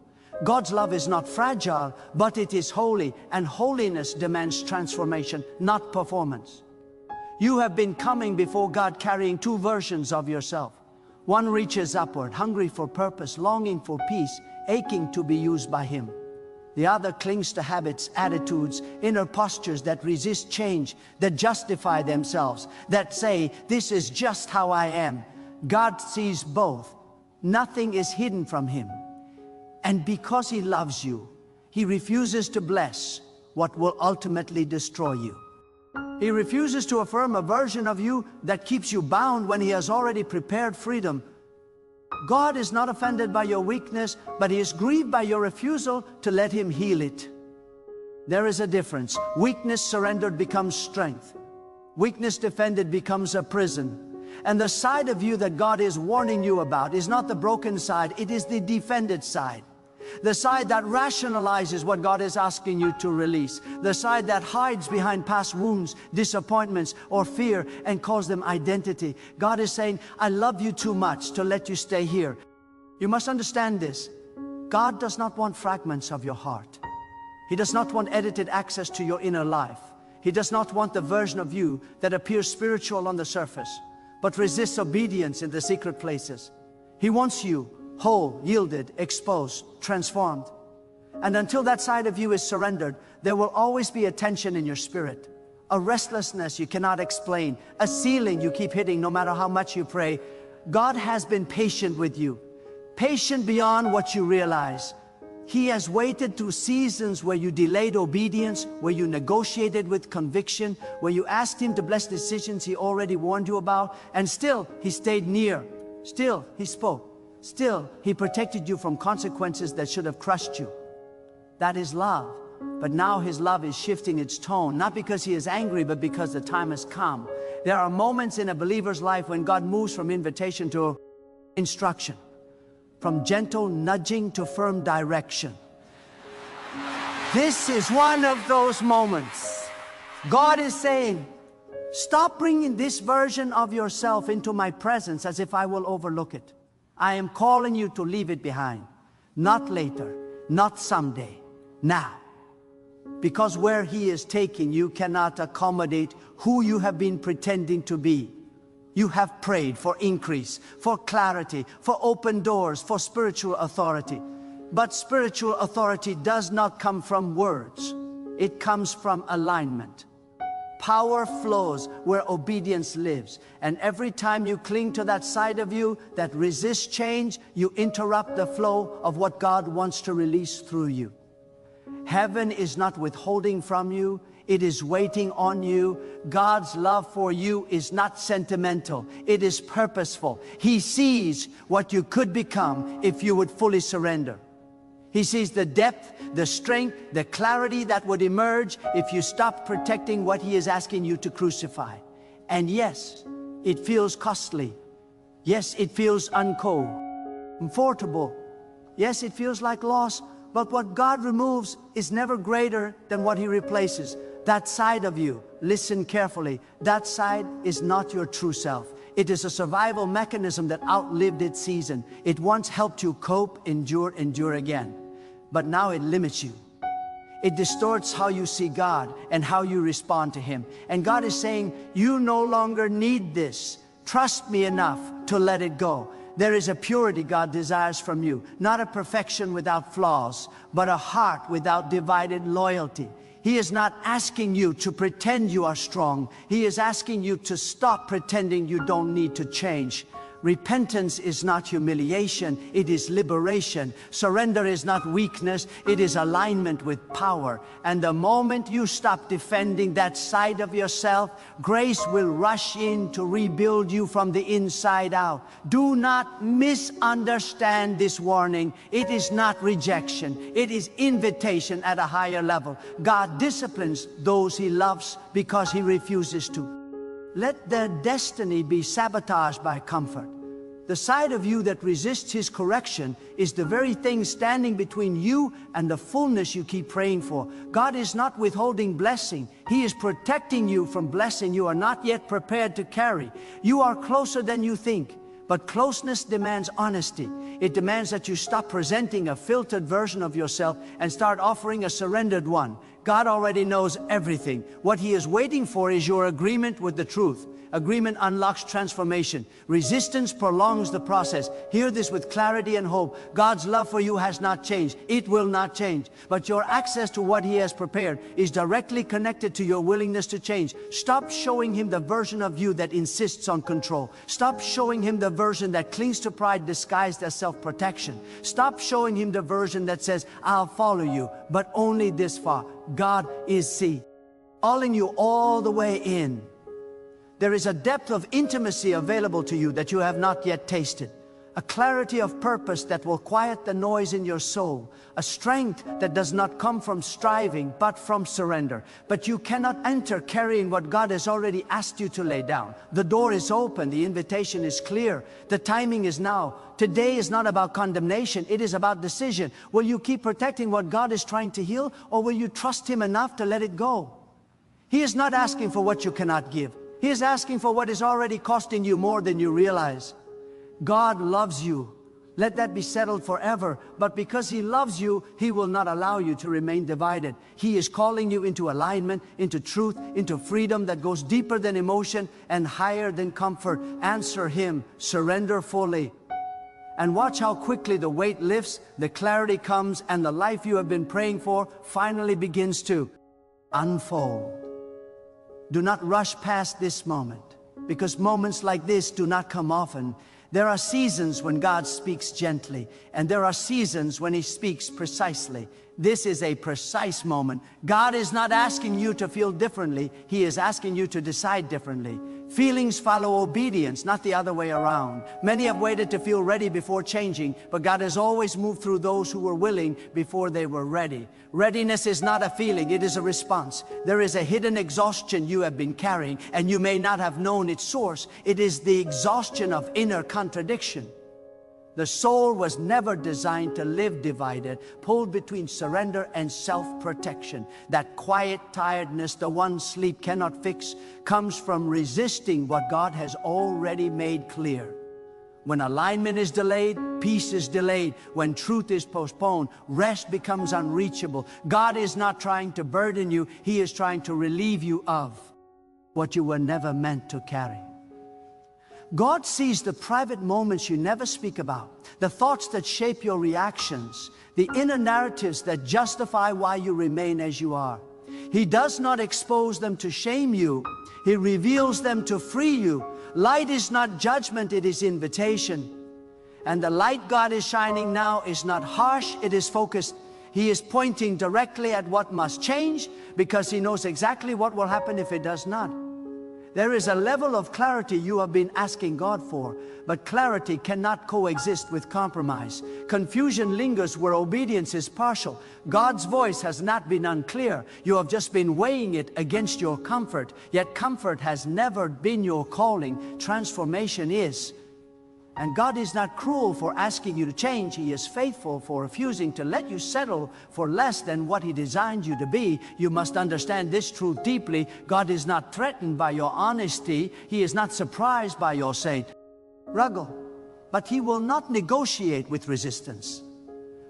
God's love is not fragile, but it is holy, and holiness demands transformation, not performance. You have been coming before God carrying two versions of yourself. One reaches upward, hungry for purpose, longing for peace, aching to be used by Him. The other clings to habits, attitudes, inner postures that resist change, that justify themselves, that say, "This is just how I am." God sees both. Nothing is hidden from Him. And because He loves you, He refuses to bless what will ultimately destroy you. He refuses to affirm a version of you that keeps you bound when He has already prepared freedom. God is not offended by your weakness, but He is grieved by your refusal to let Him heal it. There is a difference. Weakness surrendered becomes strength. Weakness defended becomes a prison. And the side of you that God is warning you about is not the broken side, it is the defended side. The side that rationalizes what God is asking you to release. The side that hides behind past wounds, disappointments, or fear and calls them identity. God is saying, "I love you too much to let you stay here." You must understand this. God does not want fragments of your heart. He does not want edited access to your inner life. He does not want the version of you that appears spiritual on the surface, but resists obedience in the secret places. He wants you whole, yielded, exposed, transformed. And until that side of you is surrendered, there will always be a tension in your spirit, a restlessness you cannot explain, a ceiling you keep hitting no matter how much you pray. God has been patient with you, patient beyond what you realize. He has waited through seasons where you delayed obedience, where you negotiated with conviction, where you asked Him to bless decisions He already warned you about, and still He stayed near. Still He spoke. Still, He protected you from consequences that should have crushed you. That is love. But now His love is shifting its tone, not because He is angry, but because the time has come. There are moments in a believer's life when God moves from invitation to instruction, from gentle nudging to firm direction. This is one of those moments. God is saying, "Stop bringing this version of yourself into my presence as if I will overlook it. I am calling you to leave it behind. Not later, not someday, now." Because where He is taking you cannot accommodate who you have been pretending to be. You have prayed for increase, for clarity, for open doors, for spiritual authority. But spiritual authority does not come from words. It comes from alignment. Power flows where obedience lives. And every time you cling to that side of you that resists change, you interrupt the flow of what God wants to release through you. Heaven is not withholding from you. It is waiting on you. God's love for you is not sentimental. It is purposeful. He sees what you could become if you would fully surrender. He sees the depth, the strength, the clarity that would emerge if you stopped protecting what He is asking you to crucify. And yes, it feels costly. Yes, it feels uncomfortable. Yes, it feels like loss. But what God removes is never greater than what He replaces. That side of you, listen carefully, that side is not your true self. It is a survival mechanism that outlived its season. It once helped you cope, endure again. But now it limits you. It distorts how you see God and how you respond to Him. And God is saying, you no longer need this. Trust me enough to let it go. There is a purity God desires from you, not a perfection without flaws, but a heart without divided loyalty. He is not asking you to pretend you are strong. He is asking you to stop pretending you don't need to change. Repentance is not humiliation, it is liberation. Surrender is not weakness, it is alignment with power. And the moment you stop defending that side of yourself, grace will rush in to rebuild you from the inside out. Do not misunderstand this warning. It is not rejection, it is invitation at a higher level. God disciplines those He loves because He refuses to let their destiny be sabotaged by comfort. The side of you that resists His correction is the very thing standing between you and the fullness you keep praying for. God is not withholding blessing. He is protecting you from blessing you are not yet prepared to carry. You are closer than you think. But closeness demands honesty. It demands that you stop presenting a filtered version of yourself and start offering a surrendered one. God already knows everything. What He is waiting for is your agreement with the truth. Agreement unlocks transformation. Resistance prolongs the process. Hear this with clarity and hope. God's love for you has not changed. It will not change. But your access to what He has prepared is directly connected to your willingness to change. Stop showing Him the version of you that insists on control. Stop showing Him the version that clings to pride disguised as self-protection. Stop showing Him the version that says, I'll follow you, but only this far. God is calling you all the way in. There is a depth of intimacy available to you that you have not yet tasted. A clarity of purpose that will quiet the noise in your soul. A strength that does not come from striving, but from surrender. But you cannot enter carrying what God has already asked you to lay down. The door is open. The invitation is clear. The timing is now. Today is not about condemnation. It is about decision. Will you keep protecting what God is trying to heal, or will you trust Him enough to let it go? He is not asking for what you cannot give. He is asking for what is already costing you more than you realize. God loves you. Let that be settled forever. But because He loves you, He will not allow you to remain divided. He is calling you into alignment, into truth, into freedom that goes deeper than emotion and higher than comfort. Answer Him. Surrender fully. And watch how quickly the weight lifts, the clarity comes, and the life you have been praying for finally begins to unfold. Do not rush past this moment, because moments like this do not come often. There are seasons when God speaks gently, and there are seasons when He speaks precisely. This is a precise moment. God is not asking you to feel differently. He is asking you to decide differently. Feelings follow obedience, not the other way around. Many have waited to feel ready before changing, but God has always moved through those who were willing before they were ready. Readiness is not a feeling, it is a response. There is a hidden exhaustion you have been carrying, and you may not have known its source. It is the exhaustion of inner contradiction. The soul was never designed to live divided, pulled between surrender and self-protection. That quiet tiredness, the one sleep cannot fix, comes from resisting what God has already made clear. When alignment is delayed, peace is delayed. When truth is postponed, rest becomes unreachable. God is not trying to burden you. He is trying to relieve you of what you were never meant to carry. God sees the private moments you never speak about, the thoughts that shape your reactions, the inner narratives that justify why you remain as you are. He does not expose them to shame you. He reveals them to free you. Light is not judgment, it is invitation. And the light God is shining now is not harsh, it is focused. He is pointing directly at what must change, because He knows exactly what will happen if it does not. There is a level of clarity you have been asking God for, but clarity cannot coexist with compromise. Confusion lingers where obedience is partial. God's voice has not been unclear. You have just been weighing it against your comfort. Yet comfort has never been your calling. Transformation is. And God is not cruel for asking you to change. He is faithful for refusing to let you settle for less than what He designed you to be. You must understand this truth deeply. God is not threatened by your honesty. He is not surprised by your struggle. But He will not negotiate with resistance.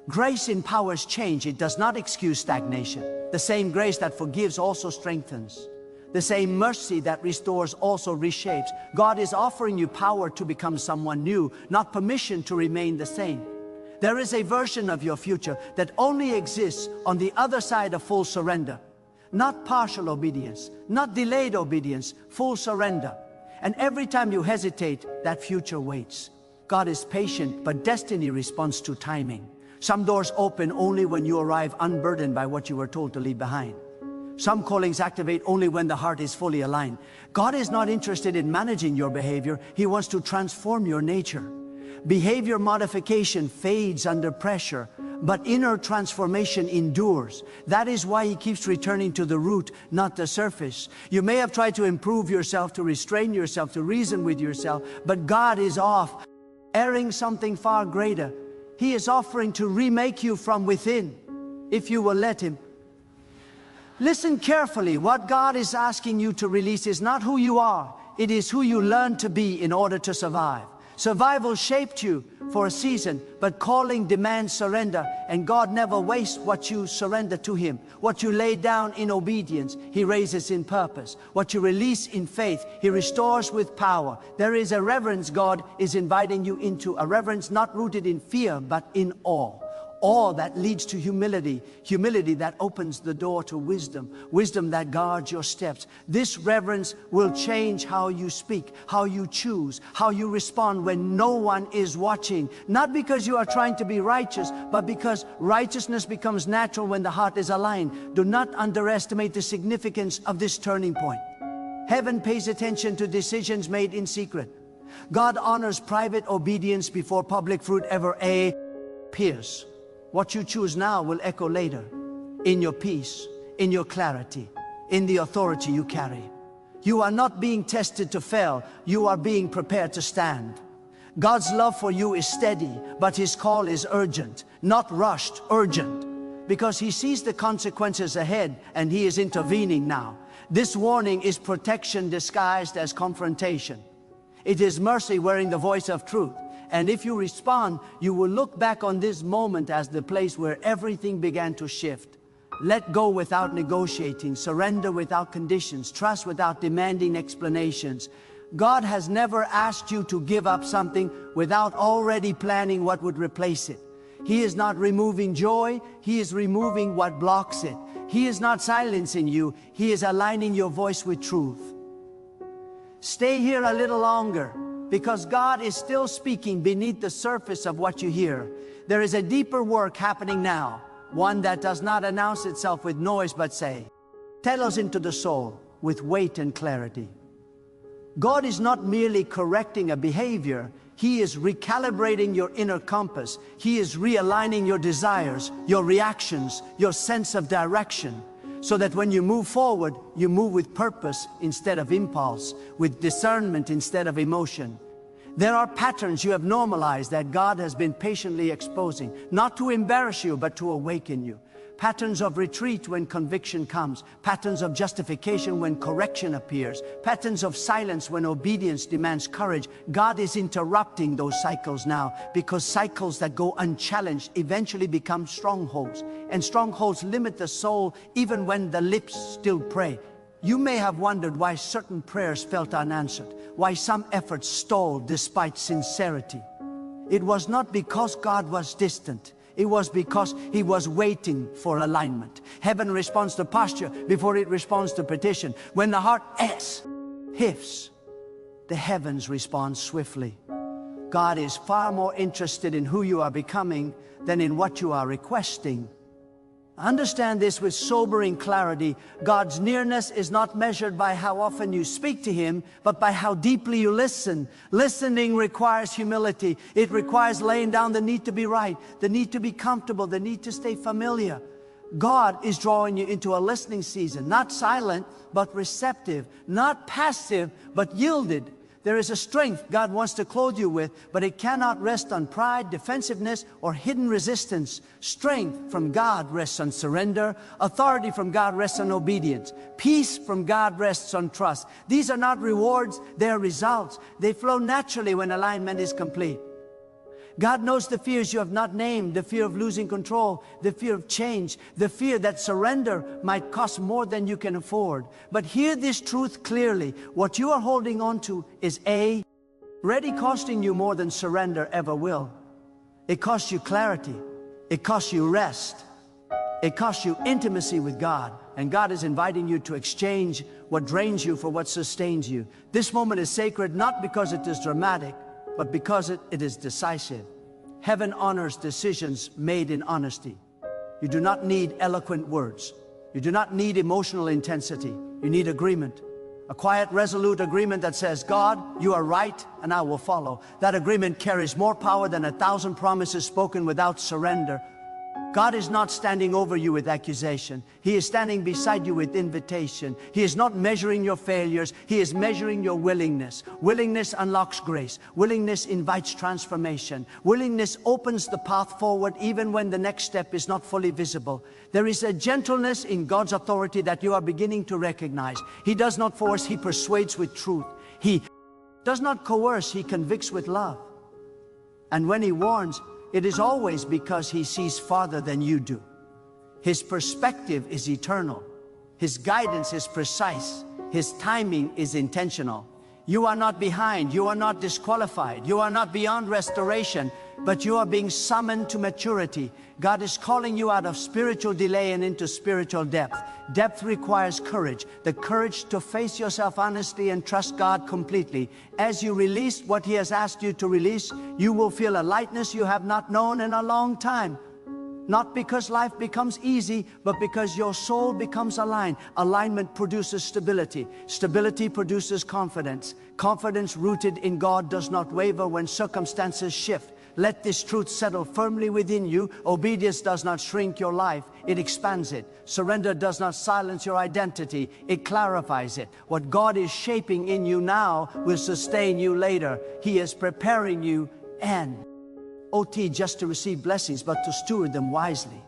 Grace empowers change. It does not excuse stagnation. The same grace that forgives also strengthens. The same mercy that restores also reshapes. God is offering you power to become someone new, not permission to remain the same. There is a version of your future that only exists on the other side of full surrender. Not partial obedience, not delayed obedience, full surrender. And every time you hesitate, that future waits. God is patient, but destiny responds to timing. Some doors open only when you arrive unburdened by what you were told to leave behind. Some callings activate only when the heart is fully aligned. God is not interested in managing your behavior. He wants to transform your nature. Behavior modification fades under pressure, but inner transformation endures. That is why He keeps returning to the root, not the surface. You may have tried to improve yourself, to restrain yourself, to reason with yourself, but God is off, airing something far greater. He is offering to remake you from within, if you will let Him. Listen carefully. What God is asking you to release is not who you are. It is who you learn to be in order to survive. Survival shaped you for a season, but calling demands surrender, and God never wastes what you surrender to Him. What you lay down in obedience, He raises in purpose. What you release in faith, He restores with power. There is a reverence God is inviting you into, a reverence not rooted in fear, but in awe. Awe that leads to humility, humility that opens the door to wisdom, wisdom that guards your steps. This reverence will change how you speak, how you choose, how you respond when no one is watching. Not because you are trying to be righteous, but because righteousness becomes natural when the heart is aligned. Do not underestimate the significance of this turning point. Heaven pays attention to decisions made in secret. God honors private obedience before public fruit ever appears. What you choose now will echo later, in your peace, in your clarity, in the authority you carry. You are not being tested to fail, you are being prepared to stand. God's love for you is steady, but His call is urgent, not rushed, urgent. Because He sees the consequences ahead and He is intervening now. This warning is protection disguised as confrontation. It is mercy wearing the voice of truth. And if you respond, you will look back on this moment as the place where everything began to shift. Let go without negotiating, surrender without conditions, trust without demanding explanations. God has never asked you to give up something without already planning what would replace it. He is not removing joy, He is removing what blocks it. He is not silencing you, He is aligning your voice with truth. Stay here a little longer, because God is still speaking beneath the surface of what you hear. There is a deeper work happening now, one that does not announce itself with noise but settles into the soul with weight and clarity. God is not merely correcting a behavior, He is recalibrating your inner compass. He is realigning your desires, your reactions, your sense of direction, so that when you move forward, you move with purpose instead of impulse, with discernment instead of emotion. There are patterns you have normalized that God has been patiently exposing, not to embarrass you, but to awaken you. Patterns of retreat when conviction comes, patterns of justification when correction appears, patterns of silence when obedience demands courage. God is interrupting those cycles now, because cycles that go unchallenged eventually become strongholds, and strongholds limit the soul even when the lips still pray. You may have wondered why certain prayers felt unanswered, why some efforts stalled despite sincerity. It was not because God was distant. It was because He was waiting for alignment. Heaven responds to posture before it responds to petition. When the heart hiffs, the heavens respond swiftly. God is far more interested in who you are becoming than in what you are requesting. Understand this with sobering clarity. God's nearness is not measured by how often you speak to Him, but by how deeply you listen. Listening requires humility. It requires laying down the need to be right, the need to be comfortable, the need to stay familiar. God is drawing you into a listening season, not silent, but receptive, not passive, but yielded. There is a strength God wants to clothe you with, but it cannot rest on pride, defensiveness, or hidden resistance. Strength from God rests on surrender. Authority from God rests on obedience. Peace from God rests on trust. These are not rewards, they are results. They flow naturally when alignment is complete. God knows the fears you have not named, the fear of losing control, the fear of change, the fear that surrender might cost more than you can afford. But hear this truth clearly. What you are holding on to is already costing you more than surrender ever will. It costs you clarity. It costs you rest. It costs you intimacy with God. And God is inviting you to exchange what drains you for what sustains you. This moment is sacred not because it is dramatic, but because it is decisive. Heaven honors decisions made in honesty. You do not need eloquent words. You do not need emotional intensity. You need agreement. A quiet, resolute agreement that says, God, you are right, and I will follow. That agreement carries more power than 1,000 promises spoken without surrender. God is not standing over you with accusation. He is standing beside you with invitation. He is not measuring your failures. He is measuring your willingness. Willingness unlocks grace. Willingness invites transformation. Willingness opens the path forward even when the next step is not fully visible. There is a gentleness in God's authority that you are beginning to recognize. He does not force, He persuades with truth. He does not coerce, He convicts with love. And when He warns, it is always because He sees farther than you do. His perspective is eternal. His guidance is precise. His timing is intentional. You are not behind. You are not disqualified. You are not beyond restoration, but you are being summoned to maturity. God is calling you out of spiritual delay and into spiritual depth. Depth requires courage, the courage to face yourself honestly and trust God completely. As you release what He has asked you to release, you will feel a lightness you have not known in a long time. Not because life becomes easy, but because your soul becomes aligned. Alignment produces stability. Stability produces confidence. Confidence rooted in God does not waver when circumstances shift. Let this truth settle firmly within you. Obedience does not shrink your life, it expands it. Surrender does not silence your identity, it clarifies it. What God is shaping in you now will sustain you later. He is preparing you and just to receive blessings, but to steward them wisely.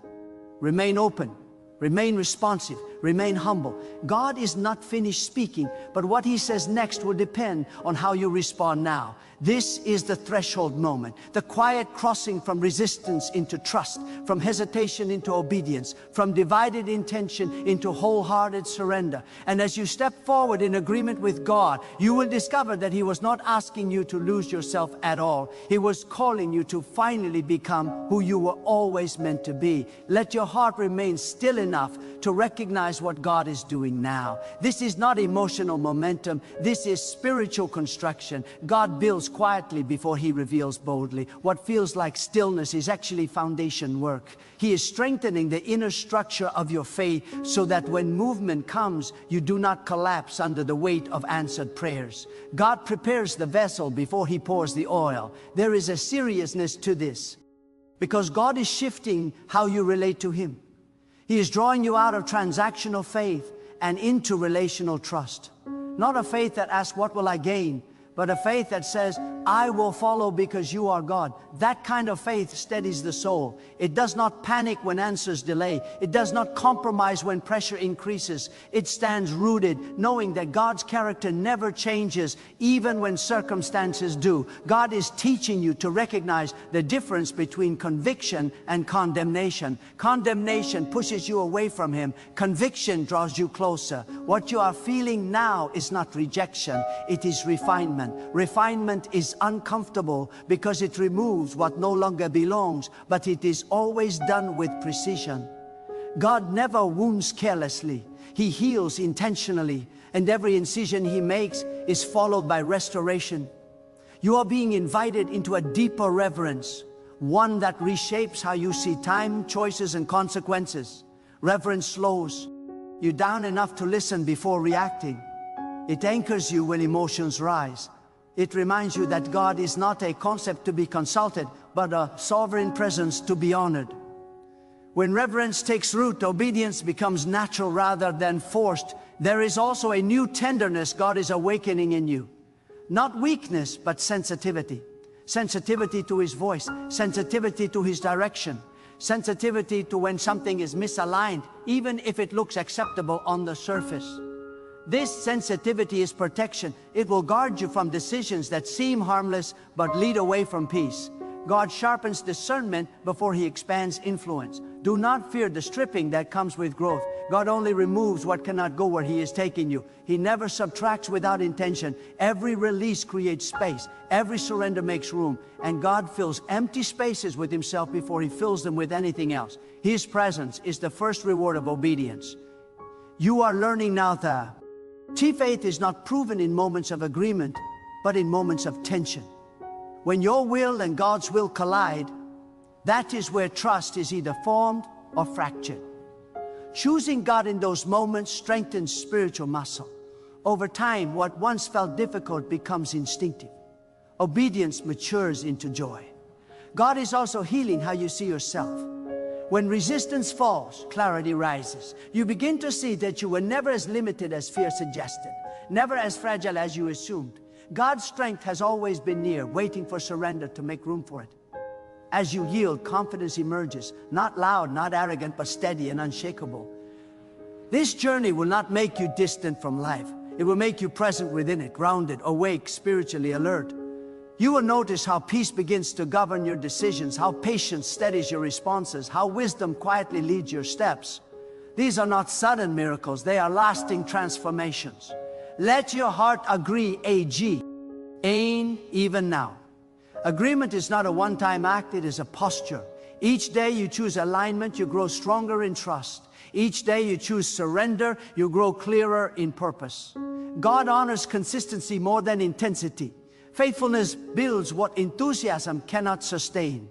Remain open, remain responsive, remain humble. God is not finished speaking, but what He says next will depend on how you respond now. This is the threshold moment, the quiet crossing from resistance into trust, from hesitation into obedience, from divided intention into wholehearted surrender. And as you step forward in agreement with God, you will discover that He was not asking you to lose yourself at all. He was calling you to finally become who you were always meant to be. Let your heart remain still enough to recognize what God is doing now. This is not emotional momentum. This is spiritual construction. God builds quietly before He reveals boldly. What feels like stillness is actually foundation work. He is strengthening the inner structure of your faith so that when movement comes, you do not collapse under the weight of answered prayers. God prepares the vessel before He pours the oil. There is a seriousness to this because God is shifting how you relate to Him. He is drawing you out of transactional faith and into relational trust. Not a faith that asks, what will I gain? But a faith that says, I will follow because you are God. That kind of faith steadies the soul. It does not panic when answers delay. It does not compromise when pressure increases. It stands rooted, knowing that God's character never changes, even when circumstances do. God is teaching you to recognize the difference between conviction and condemnation. Condemnation pushes you away from Him. Conviction draws you closer. What you are feeling now is not rejection. It is refinement. Refinement is uncomfortable because it removes what no longer belongs, but it is always done with precision. God never wounds carelessly. He heals intentionally, and every incision He makes is followed by restoration. You are being invited into a deeper reverence, one that reshapes how you see time, choices, and consequences. Reverence slows you down enough to listen before reacting. It anchors you when emotions rise. It reminds you that God is not a concept to be consulted, but a sovereign presence to be honored. When reverence takes root, obedience becomes natural rather than forced. There is also a new tenderness God is awakening in you. Not weakness, but sensitivity. Sensitivity to His voice, sensitivity to His direction, sensitivity to when something is misaligned, even if it looks acceptable on the surface. This sensitivity is protection. It will guard you from decisions that seem harmless but lead away from peace. God sharpens discernment before He expands influence. Do not fear the stripping that comes with growth. God only removes what cannot go where He is taking you. He never subtracts without intention. Every release creates space. Every surrender makes room. And God fills empty spaces with Himself before He fills them with anything else. His presence is the first reward of obedience. You are learning now that true faith is not proven in moments of agreement, but in moments of tension. When your will and God's will collide, that is where trust is either formed or fractured. Choosing God in those moments strengthens spiritual muscle. Over time, what once felt difficult becomes instinctive. Obedience matures into joy. God is also healing how you see yourself. When resistance falls, clarity rises. You begin to see that you were never as limited as fear suggested, never as fragile as you assumed. God's strength has always been near, waiting for surrender to make room for it. As you yield, confidence emerges, not loud, not arrogant, but steady and unshakable. This journey will not make you distant from life. It will make you present within it, grounded, awake, spiritually alert. You will notice how peace begins to govern your decisions, how patience steadies your responses, how wisdom quietly leads your steps. These are not sudden miracles, they are lasting transformations. Let your heart agree, AG, ain, even now. Agreement is not a one-time act, it is a posture. Each day you choose alignment, you grow stronger in trust. Each day you choose surrender, you grow clearer in purpose. God honors consistency more than intensity. Faithfulness builds what enthusiasm cannot sustain.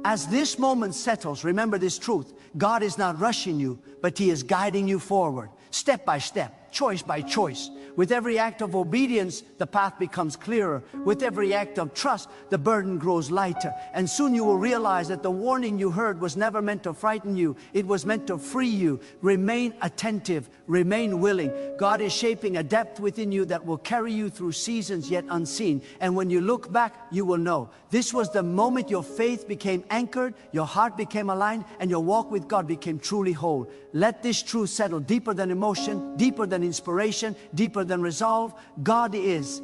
As this moment settles, remember this truth. God is not rushing you, but He is guiding you forward, step by step, choice by choice. With every act of obedience, the path becomes clearer. With every act of trust, the burden grows lighter. And soon you will realize that the warning you heard was never meant to frighten you. It was meant to free you. Remain attentive, remain willing. God is shaping a depth within you that will carry you through seasons yet unseen. And when you look back, you will know this was the moment your faith became anchored, your heart became aligned, and your walk with God became truly whole. Let this truth settle deeper than emotion, deeper than inspiration, deeper than resolve. God is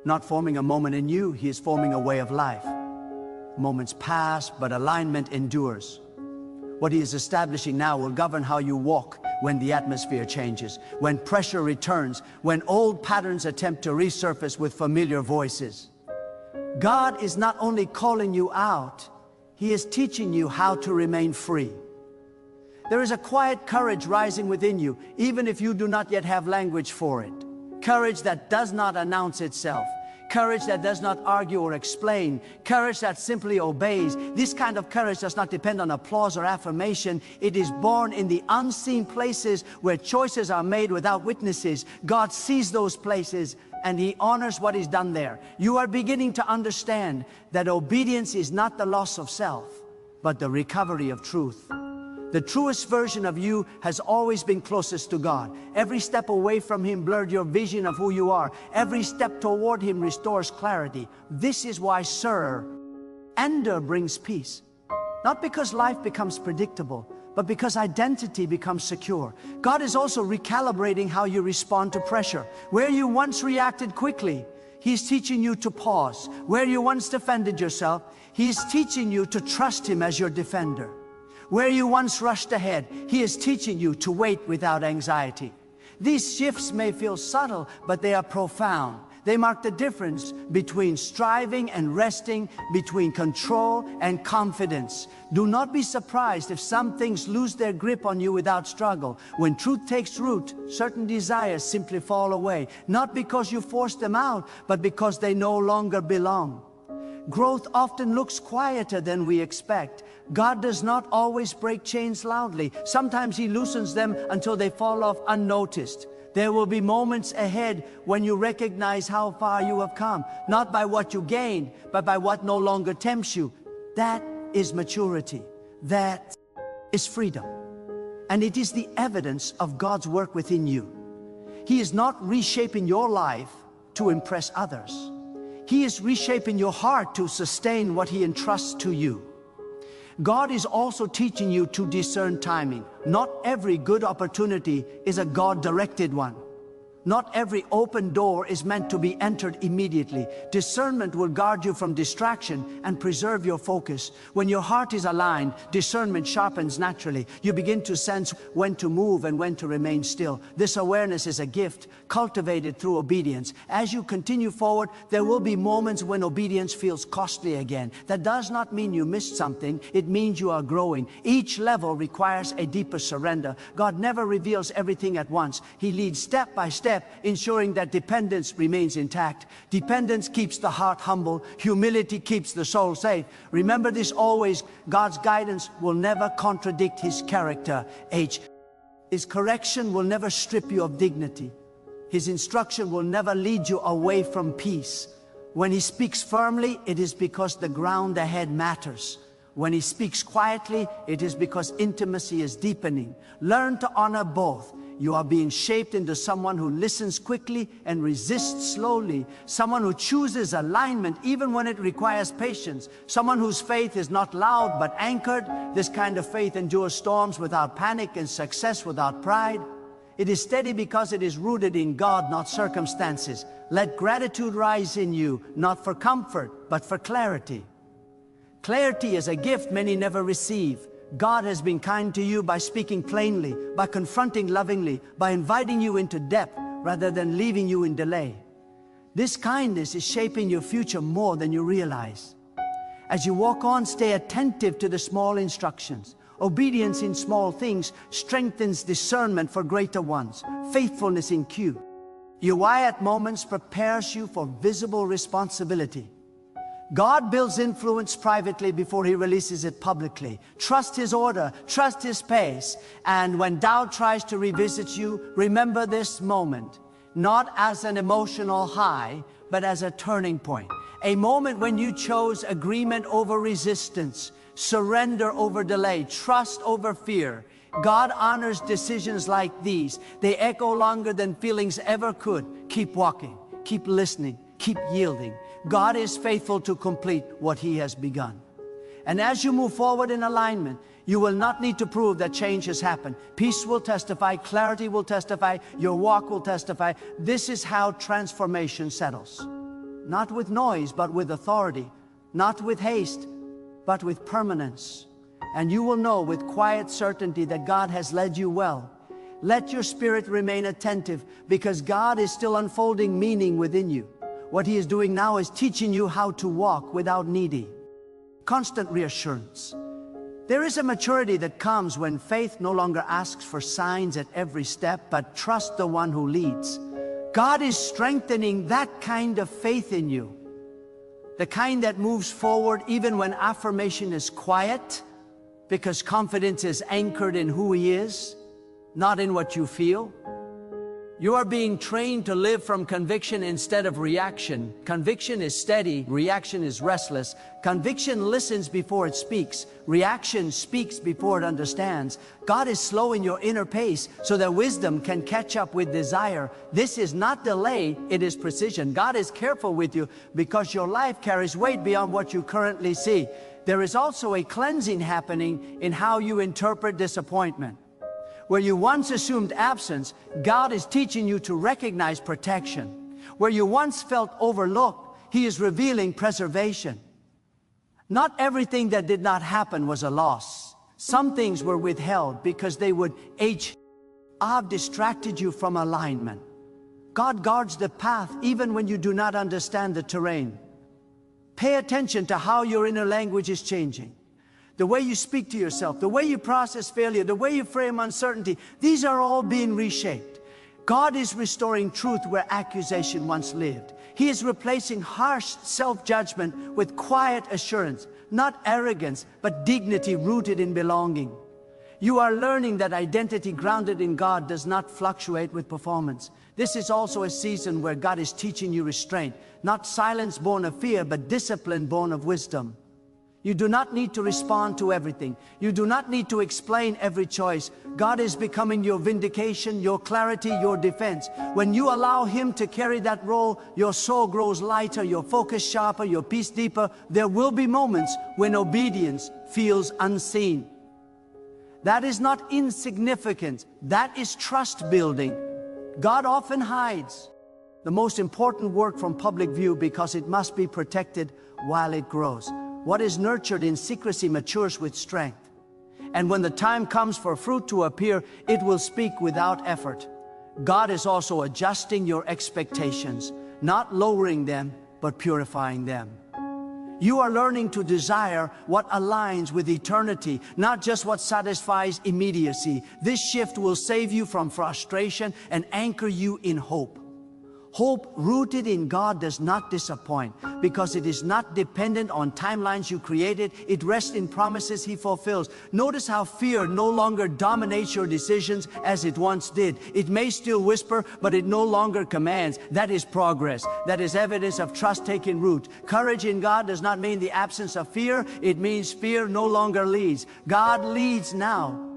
not forming a moment in you, He is forming a way of life. Moments pass, but alignment endures. What He is establishing now will govern how you walk when the atmosphere changes, when pressure returns, when old patterns attempt to resurface with familiar voices. God is not only calling you out, He is teaching you how to remain free. There is a quiet courage rising within you, even if you do not yet have language for it. Courage that does not announce itself. Courage that does not argue or explain. Courage that simply obeys. This kind of courage does not depend on applause or affirmation. It is born in the unseen places where choices are made without witnesses. God sees those places and He honors what is done there. You are beginning to understand that obedience is not the loss of self, but the recovery of truth. The truest version of you has always been closest to God. Every step away from Him blurred your vision of who you are. Every step toward Him restores clarity. This is why surrender brings peace. Not because life becomes predictable, but because identity becomes secure. God is also recalibrating how you respond to pressure. Where you once reacted quickly, He's teaching you to pause. Where you once defended yourself, He's teaching you to trust Him as your defender. Where you once rushed ahead, He is teaching you to wait without anxiety. These shifts may feel subtle, but they are profound. They mark the difference between striving and resting, between control and confidence. Do not be surprised if some things lose their grip on you without struggle. When truth takes root, certain desires simply fall away, not because you forced them out, but because they no longer belong. Growth often looks quieter than we expect. God does not always break chains loudly. Sometimes He loosens them until they fall off unnoticed. There will be moments ahead when you recognize how far you have come, not by what you gained, but by what no longer tempts you. That is maturity. That is freedom. And it is the evidence of God's work within you. He is not reshaping your life to impress others. He is reshaping your heart to sustain what He entrusts to you. God is also teaching you to discern timing. Not every good opportunity is a God-directed one. Not every open door is meant to be entered immediately. Discernment will guard you from distraction and preserve your focus. When your heart is aligned, discernment sharpens naturally. You begin to sense when to move and when to remain still. This awareness is a gift cultivated through obedience. As you continue forward, there will be moments when obedience feels costly again. That does not mean you missed something. It means you are growing. Each level requires a deeper surrender. God never reveals everything at once. He leads step by step, ensuring that dependence remains intact. Dependence keeps the heart humble. Humility keeps the soul safe. Remember this always: God's guidance will never contradict His character. His correction will never strip you of dignity. His instruction will never lead you away from peace. When He speaks firmly, it is because the ground ahead matters. When He speaks quietly, it is because intimacy is deepening. Learn to honor both. You are being shaped into someone who listens quickly and resists slowly. Someone who chooses alignment even when it requires patience. Someone whose faith is not loud but anchored. This kind of faith endures storms without panic and success without pride. It is steady because it is rooted in God, not circumstances. Let gratitude rise in you, not for comfort, but for clarity. Clarity is a gift many never receive. God has been kind to you by speaking plainly, by confronting lovingly, by inviting you into depth rather than leaving you in delay. This kindness is shaping your future more than you realize. As you walk on, stay attentive to the small instructions. Obedience in small things strengthens discernment for greater ones. Faithfulness in Q. Your quiet moments prepares you for visible responsibility. God builds influence privately before He releases it publicly. Trust His order, trust His pace, and when doubt tries to revisit you, remember this moment, not as an emotional high, but as a turning point. A moment when you chose agreement over resistance, surrender over delay, trust over fear. God honors decisions like these. They echo longer than feelings ever could. Keep walking, keep listening, keep yielding. God is faithful to complete what He has begun. And as you move forward in alignment, you will not need to prove that change has happened. Peace will testify, clarity will testify, your walk will testify. This is how transformation settles. Not with noise, but with authority. Not with haste, but with permanence. And you will know with quiet certainty that God has led you well. Let your spirit remain attentive, because God is still unfolding meaning within you. What He is doing now is teaching you how to walk without needing constant reassurance. There is a maturity that comes when faith no longer asks for signs at every step, but trusts the one who leads. God is strengthening that kind of faith in you. The kind that moves forward even when affirmation is quiet, because confidence is anchored in who He is, not in what you feel. You are being trained to live from conviction instead of reaction. Conviction is steady, reaction is restless. Conviction listens before it speaks. Reaction speaks before it understands. God is slowing your inner pace so that wisdom can catch up with desire. This is not delay, it is precision. God is careful with you because your life carries weight beyond what you currently see. There is also a cleansing happening in how you interpret disappointment. Where you once assumed absence, God is teaching you to recognize protection. Where you once felt overlooked, He is revealing preservation. Not everything that did not happen was a loss. Some things were withheld because they would have distracted you from alignment. God guards the path even when you do not understand the terrain. Pay attention to how your inner language is changing. The way you speak to yourself, the way you process failure, the way you frame uncertainty, these are all being reshaped. God is restoring truth where accusation once lived. He is replacing harsh self-judgment with quiet assurance, not arrogance, but dignity rooted in belonging. You are learning that identity grounded in God does not fluctuate with performance. This is also a season where God is teaching you restraint, not silence born of fear, but discipline born of wisdom. You do not need to respond to everything. You do not need to explain every choice. God is becoming your vindication, your clarity, your defense. When you allow Him to carry that role, your soul grows lighter, your focus sharper, your peace deeper. There will be moments when obedience feels unseen. That is not insignificant. That is trust building. God often hides the most important work from public view because it must be protected while it grows. What is nurtured in secrecy matures with strength. And when the time comes for fruit to appear, it will speak without effort. God is also adjusting your expectations, not lowering them, but purifying them. You are learning to desire what aligns with eternity, not just what satisfies immediacy. This shift will save you from frustration and anchor you in hope. Hope rooted in God does not disappoint because it is not dependent on timelines you created. It rests in promises He fulfills. Notice how fear no longer dominates your decisions as it once did. It may still whisper, but it no longer commands. That is progress. That is evidence of trust taking root. Courage in God does not mean the absence of fear. It means fear no longer leads. God leads now.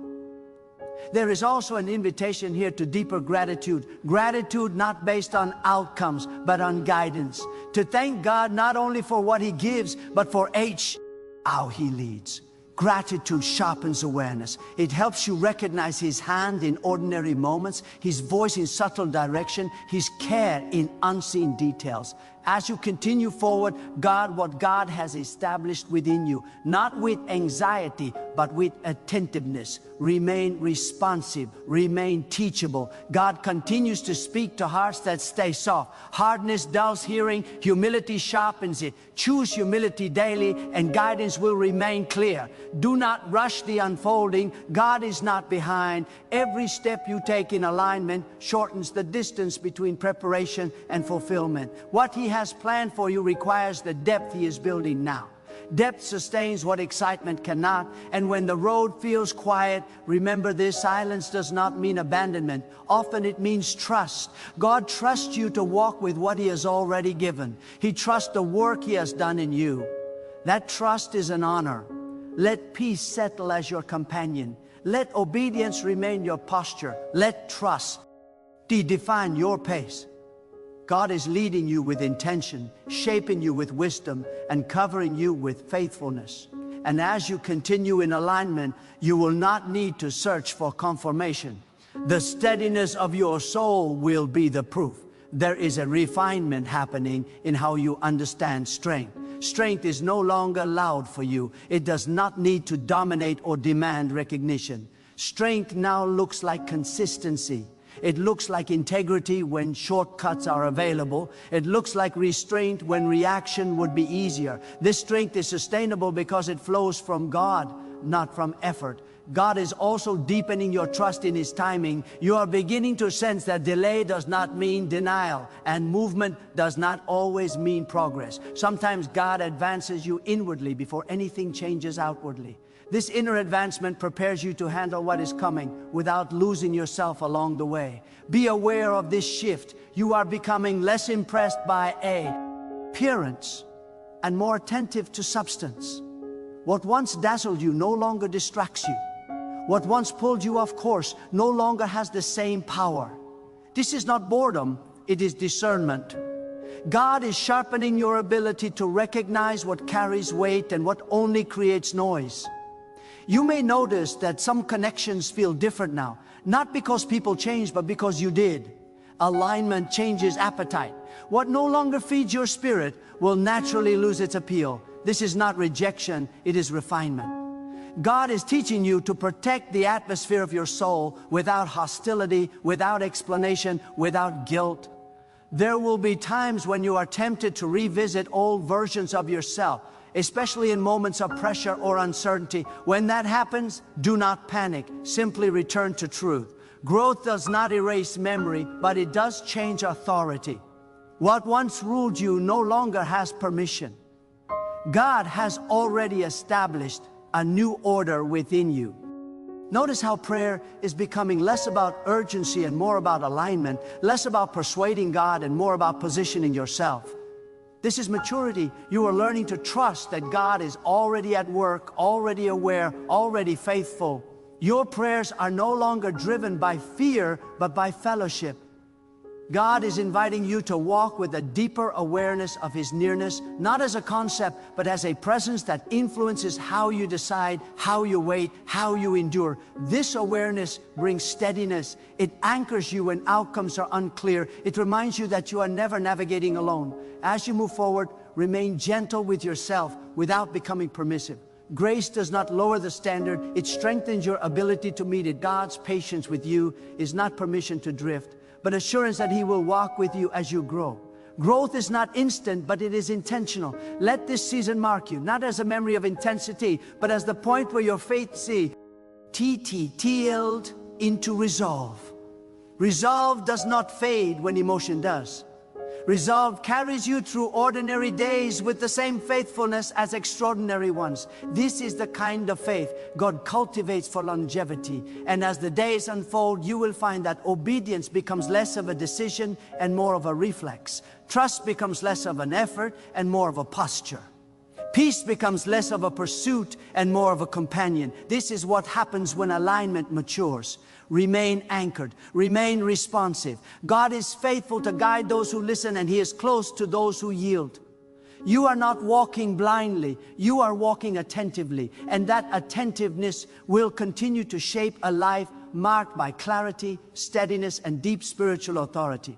There is also an invitation here to deeper gratitude. Gratitude not based on outcomes, but on guidance. To thank God not only for what He gives, but for how He leads. Gratitude sharpens awareness. It helps you recognize His hand in ordinary moments, His voice in subtle direction, His care in unseen details. As you continue forward, what God has established within you, not with anxiety, but with attentiveness. Remain responsive, remain teachable. God continues to speak to hearts that stay soft. Hardness dulls hearing, humility sharpens it. Choose humility daily, and guidance will remain clear. Do not rush the unfolding. God is not behind. Every step you take in alignment shortens the distance between preparation and fulfillment. What He has planned for you requires the depth He is building now. Depth sustains what excitement cannot, and when the road feels quiet, remember this: silence does not mean abandonment. Often it means trust. God trusts you to walk with what He has already given. He trusts the work He has done in you. That trust is an honor. Let peace settle as your companion. Let obedience remain your posture. Let trust define your pace. God is leading you with intention, shaping you with wisdom, and covering you with faithfulness. And as you continue in alignment, you will not need to search for confirmation. The steadiness of your soul will be the proof. There is a refinement happening in how you understand strength. Strength is no longer loud for you. It does not need to dominate or demand recognition. Strength now looks like consistency. It looks like integrity when shortcuts are available. It looks like restraint when reaction would be easier. This strength is sustainable because it flows from God, not from effort. God is also deepening your trust in His timing. You are beginning to sense that delay does not mean denial, and movement does not always mean progress. Sometimes God advances you inwardly before anything changes outwardly. This inner advancement prepares you to handle what is coming without losing yourself along the way. Be aware of this shift. You are becoming less impressed by appearance and more attentive to substance. What once dazzled you no longer distracts you. What once pulled you off course no longer has the same power. This is not boredom, it is discernment. God is sharpening your ability to recognize what carries weight and what only creates noise. You may notice that some connections feel different now, not because people changed, but because you did. Alignment changes appetite. What no longer feeds your spirit will naturally lose its appeal. This is not rejection, it is refinement. God is teaching you to protect the atmosphere of your soul without hostility, without explanation, without guilt. There will be times when you are tempted to revisit old versions of yourself, especially in moments of pressure or uncertainty. When that happens, do not panic. Simply return to truth. Growth does not erase memory, but it does change authority. What once ruled you no longer has permission. God has already established a new order within you. Notice how prayer is becoming less about urgency and more about alignment, less about persuading God and more about positioning yourself. This is maturity. You are learning to trust that God is already at work, already aware, already faithful. Your prayers are no longer driven by fear, but by fellowship. God is inviting you to walk with a deeper awareness of His nearness, not as a concept, but as a presence that influences how you decide, how you wait, how you endure. This awareness brings steadiness. It anchors you when outcomes are unclear. It reminds you that you are never navigating alone. As you move forward, remain gentle with yourself without becoming permissive. Grace does not lower the standard, it strengthens your ability to meet it. God's patience with you is not permission to drift, but assurance that He will walk with you as you grow. Growth is not instant, but it is intentional. Let this season mark you, not as a memory of intensity, but as the point where your faith tilled into resolve. Resolve does not fade when emotion does. Resolve carries you through ordinary days with the same faithfulness as extraordinary ones. This is the kind of faith God cultivates for longevity. And as the days unfold, you will find that obedience becomes less of a decision and more of a reflex. Trust becomes less of an effort and more of a posture. Peace becomes less of a pursuit and more of a companion. This is what happens when alignment matures. Remain anchored, remain responsive. God is faithful to guide those who listen, and He is close to those who yield. You are not walking blindly, you are walking attentively, and that attentiveness will continue to shape a life marked by clarity, steadiness, and deep spiritual authority.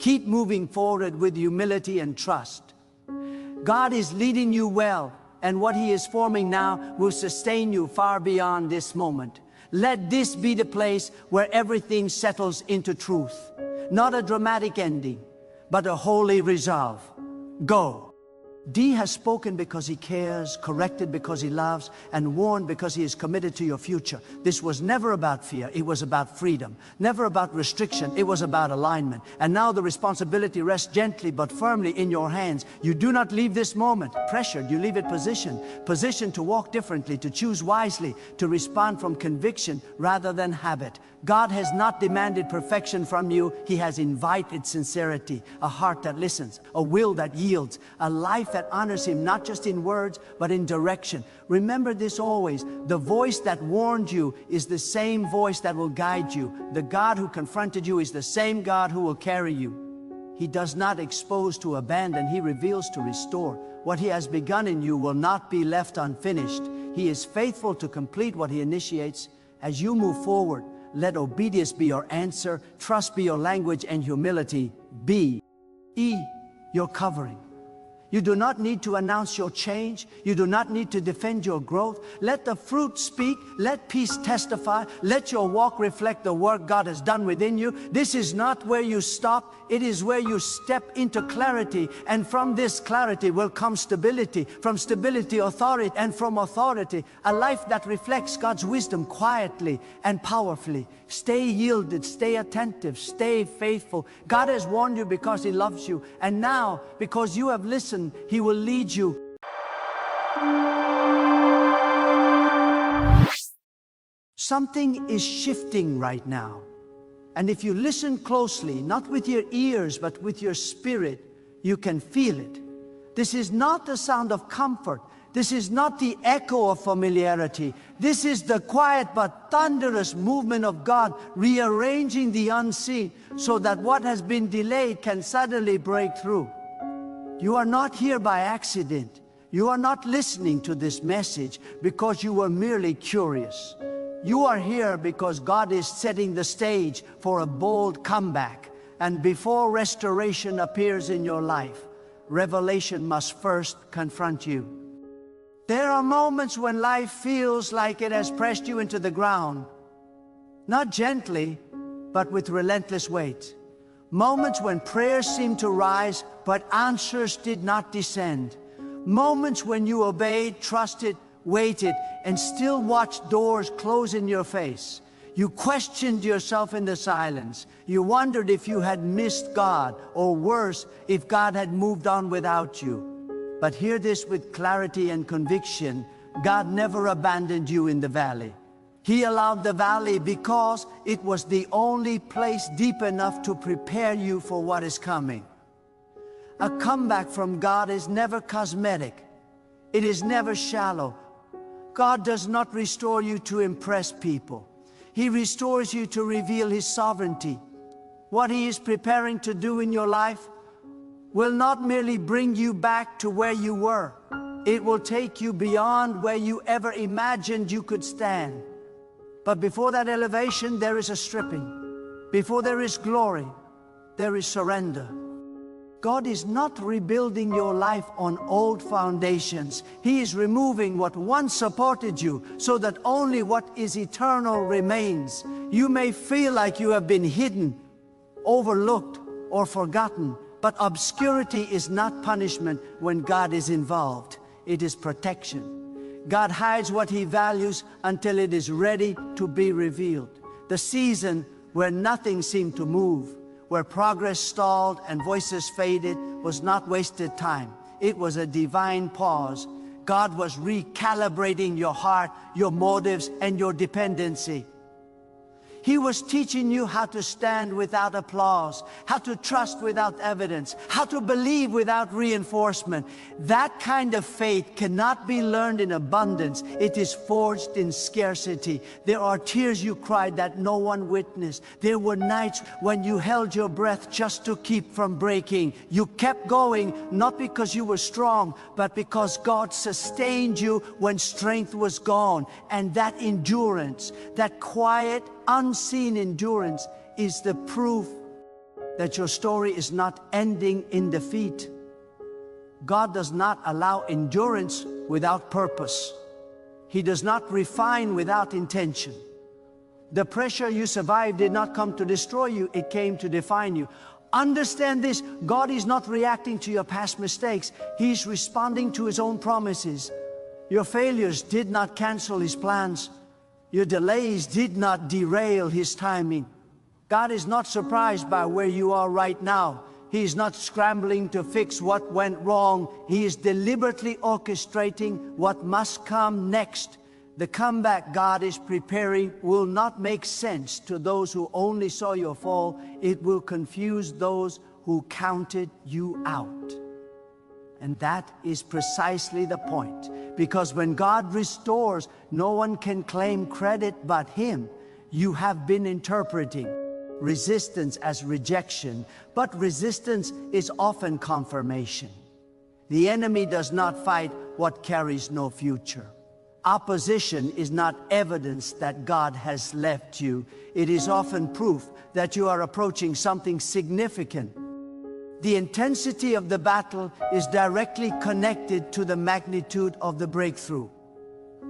Keep moving forward with humility and trust. God is leading you well, and what He is forming now will sustain you far beyond this moment. Let this be the place where everything settles into truth. Not a dramatic ending, but a holy resolve. Go. D has spoken because he cares, corrected because he loves, and warned because he is committed to your future. This was never about fear, it was about freedom. Never about restriction, it was about alignment. And now the responsibility rests gently but firmly in your hands. You do not leave this moment pressured, you leave it positioned. Positioned to walk differently, to choose wisely, to respond from conviction rather than habit. God has not demanded perfection from you, He has invited sincerity, a heart that listens, a will that yields, a life that honors Him, not just in words, but in direction. Remember this always, the voice that warned you is the same voice that will guide you. The God who confronted you is the same God who will carry you. He does not expose to abandon, He reveals to restore. What He has begun in you will not be left unfinished. He is faithful to complete what He initiates. As you move forward, let obedience be your answer, trust be your language, and humility be your covering. You do not need to announce your change. You do not need to defend your growth. Let the fruit speak. Let peace testify. Let your walk reflect the work God has done within you. This is not where you stop. It is where you step into clarity. And from this clarity will come stability. From stability, authority. And from authority, a life that reflects God's wisdom quietly and powerfully. Stay yielded. Stay attentive. Stay faithful. God has warned you because He loves you. And now, because you have listened, He will lead you. Something is shifting right now. And if you listen closely, not with your ears, but with your spirit, you can feel it. This is not the sound of comfort. This is not the echo of familiarity. This is the quiet but thunderous movement of God rearranging the unseen so that what has been delayed can suddenly break through. You are not here by accident. You are not listening to this message because you were merely curious. You are here because God is setting the stage for a bold comeback. And before restoration appears in your life, revelation must first confront you. There are moments when life feels like it has pressed you into the ground. Not gently, but with relentless weight. Moments when prayers seemed to rise, but answers did not descend. Moments when you obeyed, trusted, waited, and still watched doors close in your face. You questioned yourself in the silence. You wondered if you had missed God, or worse, if God had moved on without you. But hear this with clarity and conviction. God never abandoned you in the valley. He allowed the valley because it was the only place deep enough to prepare you for what is coming. A comeback from God is never cosmetic. It is never shallow. God does not restore you to impress people. He restores you to reveal His sovereignty. What He is preparing to do in your life will not merely bring you back to where you were. It will take you beyond where you ever imagined you could stand. But before that elevation, there is a stripping. Before there is glory, there is surrender. God is not rebuilding your life on old foundations. He is removing what once supported you so that only what is eternal remains. You may feel like you have been hidden, overlooked, or forgotten, but obscurity is not punishment when God is involved. It is protection. God hides what He values until it is ready to be revealed. The season where nothing seemed to move, where progress stalled and voices faded, was not wasted time. It was a divine pause. God was recalibrating your heart, your motives, and your dependency. He was teaching you how to stand without applause, how to trust without evidence, how to believe without reinforcement. That kind of faith cannot be learned in abundance. It is forged in scarcity. There are tears you cried that no one witnessed. There were nights when you held your breath just to keep from breaking. You kept going, not because you were strong, but because God sustained you when strength was gone. And that endurance, that quiet, unseen endurance, is the proof that your story is not ending in defeat. God does not allow endurance without purpose. He does not refine without intention. The pressure you survived did not come to destroy you, it came to define you. Understand this: God is not reacting to your past mistakes. He's responding to His own promises. Your failures did not cancel His plans. Your delays did not derail His timing. God is not surprised by where you are right now. He is not scrambling to fix what went wrong. He is deliberately orchestrating what must come next. The comeback God is preparing will not make sense to those who only saw your fall. It will confuse those who counted you out. And that is precisely the point. Because when God restores, no one can claim credit but Him. You have been interpreting resistance as rejection, but resistance is often confirmation. The enemy does not fight what carries no future. Opposition is not evidence that God has left you. It is often proof that you are approaching something significant. The intensity of the battle is directly connected to the magnitude of the breakthrough.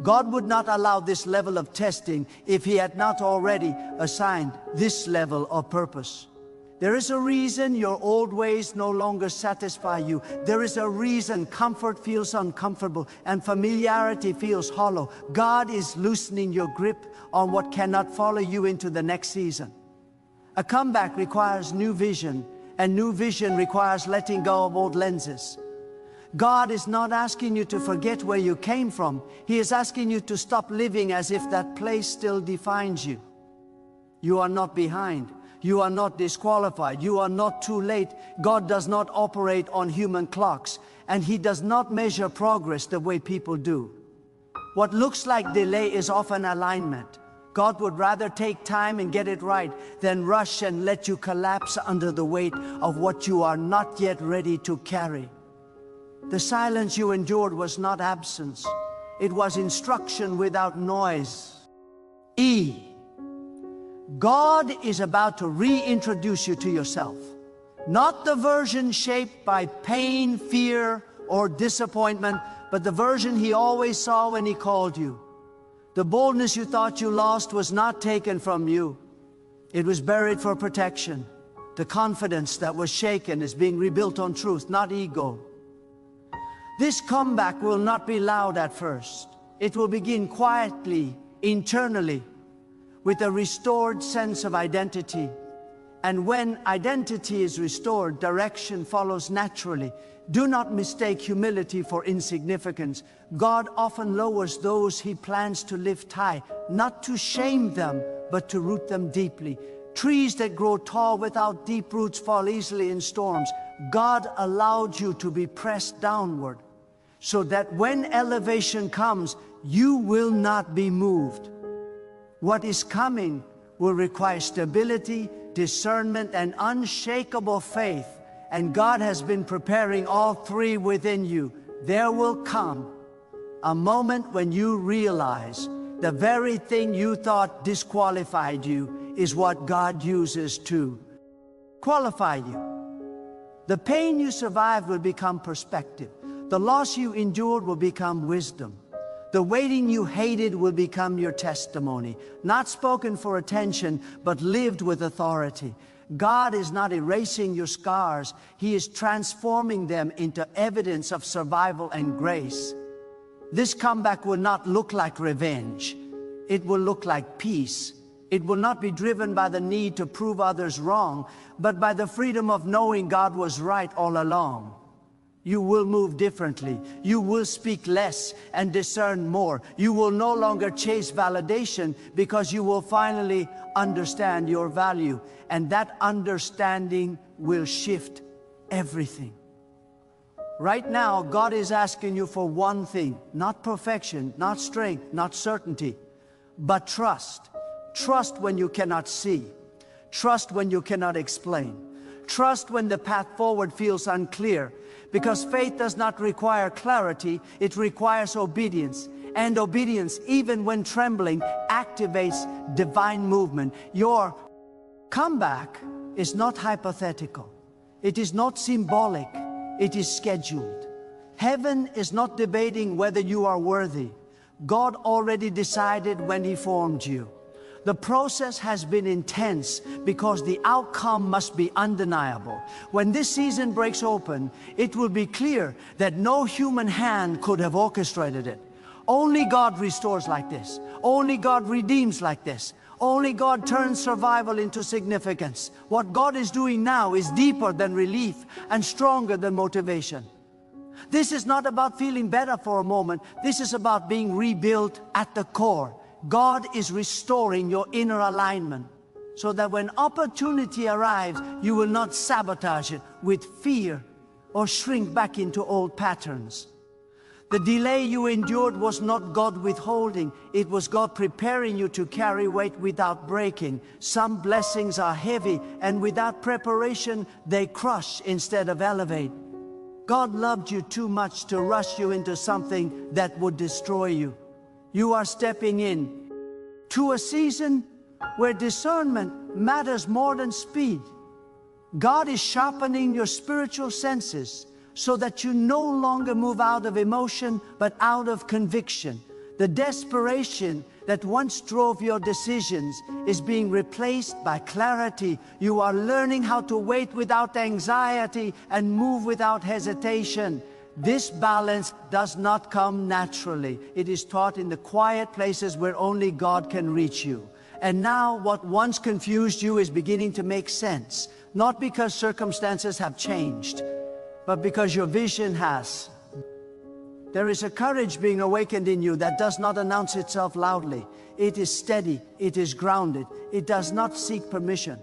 God would not allow this level of testing if He had not already assigned this level of purpose. There is a reason your old ways no longer satisfy you. There is a reason comfort feels uncomfortable and familiarity feels hollow. God is loosening your grip on what cannot follow you into the next season. A comeback requires new vision, and new vision requires letting go of old lenses. God is not asking you to forget where you came from. He is asking you to stop living as if that place still defines you. You are not behind. You are not disqualified. You are not too late. God does not operate on human clocks, and He does not measure progress the way people do. What looks like delay is often alignment. God would rather take time and get it right than rush and let you collapse under the weight of what you are not yet ready to carry. The silence you endured was not absence. It was instruction without noise. God is about to reintroduce you to yourself. Not the version shaped by pain, fear, or disappointment, but the version He always saw when He called you. The boldness you thought you lost was not taken from you. It was buried for protection. The confidence that was shaken is being rebuilt on truth, not ego. This comeback will not be loud at first. It will begin quietly, internally, with a restored sense of identity. And when identity is restored, direction follows naturally. Do not mistake humility for insignificance. God often lowers those He plans to lift high, not to shame them, but to root them deeply. Trees that grow tall without deep roots fall easily in storms. God allowed you to be pressed downward, so that when elevation comes, you will not be moved. What is coming will require stability, discernment, and unshakable faith, and God has been preparing all three within you, there will come a moment when you realize the very thing you thought disqualified you is what God uses to qualify you. The pain you survived will become perspective. The loss you endured will become wisdom. The waiting you hated will become your testimony, not spoken for attention, but lived with authority. God is not erasing your scars. He is transforming them into evidence of survival and grace. This comeback will not look like revenge. It will look like peace. It will not be driven by the need to prove others wrong, but by the freedom of knowing God was right all along. You will move differently. You will speak less and discern more. You will no longer chase validation because you will finally understand your value. And that understanding will shift everything. Right now, God is asking you for one thing, not perfection, not strength, not certainty, but trust. Trust when you cannot see. Trust when you cannot explain. Trust when the path forward feels unclear. Because faith does not require clarity, it requires obedience. And obedience, even when trembling, activates divine movement. Your comeback is not hypothetical. It is not symbolic. It is scheduled. Heaven is not debating whether you are worthy. God already decided when He formed you. The process has been intense because the outcome must be undeniable. When this season breaks open, it will be clear that no human hand could have orchestrated it. Only God restores like this. Only God redeems like this. Only God turns survival into significance. What God is doing now is deeper than relief and stronger than motivation. This is not about feeling better for a moment. This is about being rebuilt at the core. God is restoring your inner alignment so that when opportunity arrives, you will not sabotage it with fear or shrink back into old patterns. The delay you endured was not God withholding. It was God preparing you to carry weight without breaking. Some blessings are heavy, and without preparation, they crush instead of elevate. God loved you too much to rush you into something that would destroy you. You are stepping in to a season where discernment matters more than speed. God is sharpening your spiritual senses so that you no longer move out of emotion, but out of conviction. The desperation that once drove your decisions is being replaced by clarity. You are learning how to wait without anxiety and move without hesitation. This balance does not come naturally. It is taught in the quiet places where only God can reach you. And now what once confused you is beginning to make sense, not because circumstances have changed, but because your vision has. There is a courage being awakened in you that does not announce itself loudly. It is steady, it is grounded, it does not seek permission.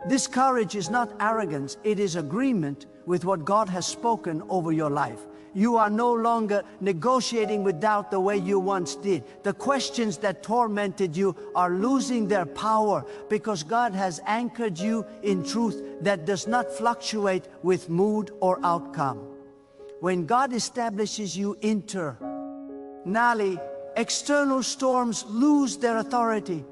This courage is not arrogance, it is agreement with what God has spoken over your life. You are no longer negotiating with doubt the way you once did. The questions that tormented you are losing their power because God has anchored you in truth that does not fluctuate with mood or outcome. When God establishes you internally, external storms lose their authority.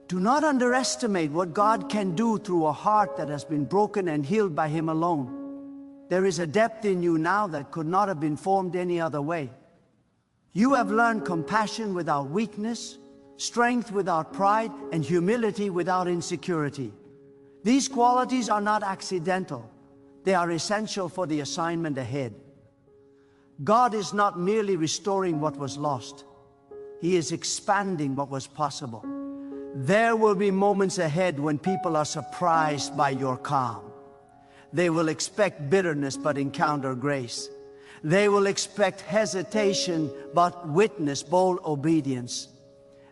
Do not underestimate what God can do through a heart that has been broken and healed by Him alone. There is a depth in you now that could not have been formed any other way. You have learned compassion without weakness, strength without pride, and humility without insecurity. These qualities are not accidental. They are essential for the assignment ahead. God is not merely restoring what was lost. He is expanding what was possible. There will be moments ahead when people are surprised by your calm. They will expect bitterness but encounter grace. They will expect hesitation but witness bold obedience.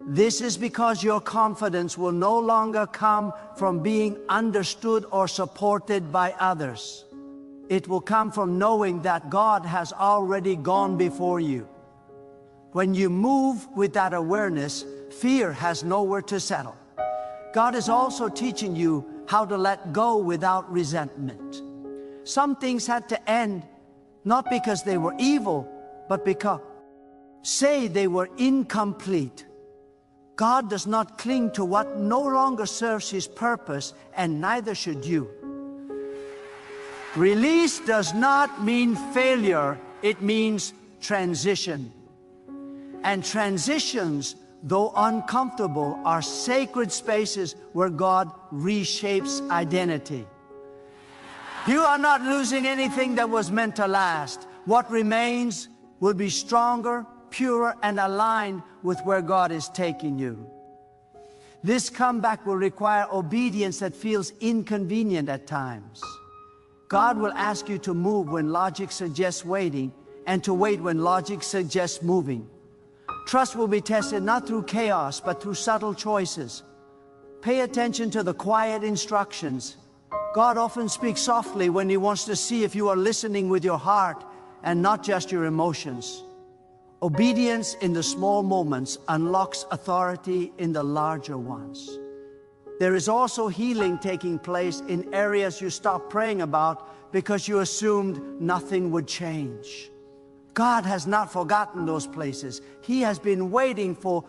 This is because your confidence will no longer come from being understood or supported by others. It will come from knowing that God has already gone before you. When you move with that awareness, fear has nowhere to settle. God is also teaching you how to let go without resentment. Some things had to end, not because they were evil, but because, say, they were incomplete. God does not cling to what no longer serves His purpose, and neither should you. Release does not mean failure, it means transition. And transitions, though uncomfortable, are sacred spaces where God reshapes identity. You are not losing anything that was meant to last. What remains will be stronger, purer, and aligned with where God is taking you. This comeback will require obedience that feels inconvenient at times. God will ask you to move when logic suggests waiting, and to wait when logic suggests moving. Trust will be tested not through chaos, but through subtle choices. Pay attention to the quiet instructions. God often speaks softly when He wants to see if you are listening with your heart and not just your emotions. Obedience in the small moments unlocks authority in the larger ones. There is also healing taking place in areas you stopped praying about because you assumed nothing would change. God has not forgotten those places. He has been waiting for